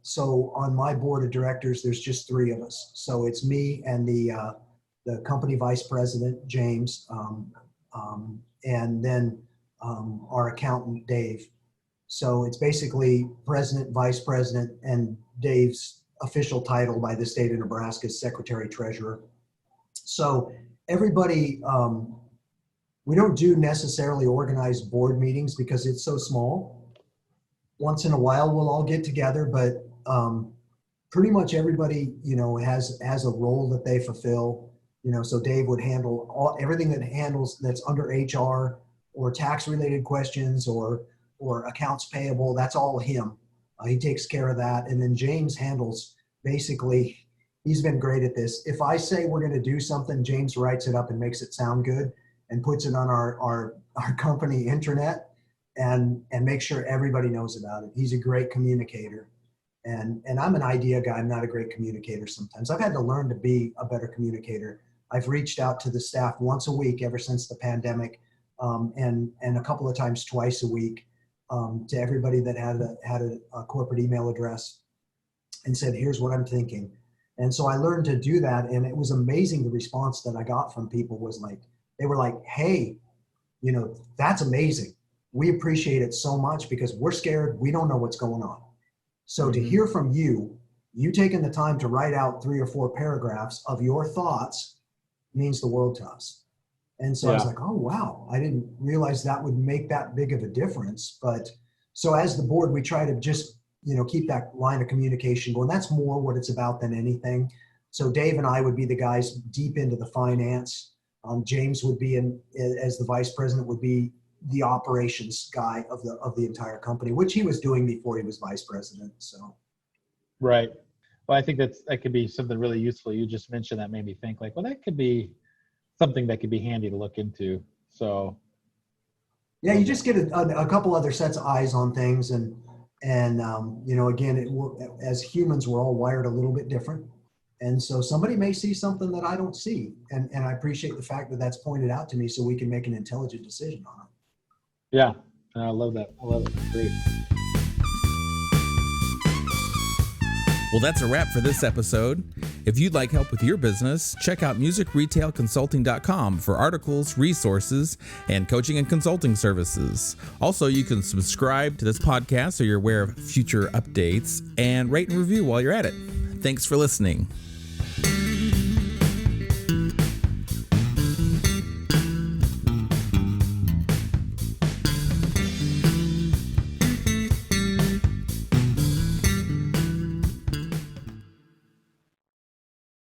So on my board of directors, there's just three of us. So it's me and the company vice president, James, and then our accountant, Dave. So it's basically president, vice president, and Dave's official title by the state of Nebraska is secretary treasurer. So everybody, we don't do necessarily organized board meetings because it's so small. Once in a while, we'll all get together, but pretty much everybody, has a role that they fulfill. So Dave would handle everything that's under HR or tax related questions or accounts payable. That's all him. He takes care of that. And then James handles basically, he's been great at this. If I say we're going to do something, James writes it up and makes it sound good and puts it on our company intranet and makes sure everybody knows about it. He's a great communicator. And I'm an idea guy. I'm not a great communicator sometimes. I've had to learn to be a better communicator. I've reached out to the staff once a week ever since the pandemic, and a couple of times twice a week, to everybody that had a corporate email address and said, here's what I'm thinking. And so I learned to do that. And it was amazing. The response that I got from people was like, they were like, hey, that's amazing. We appreciate it so much because we're scared. We don't know what's going on. So to hear from you taking the time to write out 3 or 4 paragraphs of your thoughts means the world to us. And so I was like, oh, wow, I didn't realize that would make that big of a difference. But so as the board, we try to just, keep that line of communication going. That's more what it's about than anything. So Dave and I would be the guys deep into the finance. James would be as the vice president, would be the operations guy of the entire company, which he was doing before he was vice president. So. Right. Well, I think that could be something really useful. You just mentioned that made me think like, well, that could be something that could be handy to look into. So. Yeah, you just get a couple other sets of eyes on things. And again, as humans, we're all wired a little bit different. And so somebody may see something that I don't see. And I appreciate the fact that that's pointed out to me so we can make an intelligent decision on it. Yeah, I love that. I love it. Great. Well, that's a wrap for this episode. If you'd like help with your business, check out musicretailconsulting.com for articles, resources, and coaching and consulting services. Also, you can subscribe to this podcast so you're aware of future updates, and rate and review while you're at it. Thanks for listening.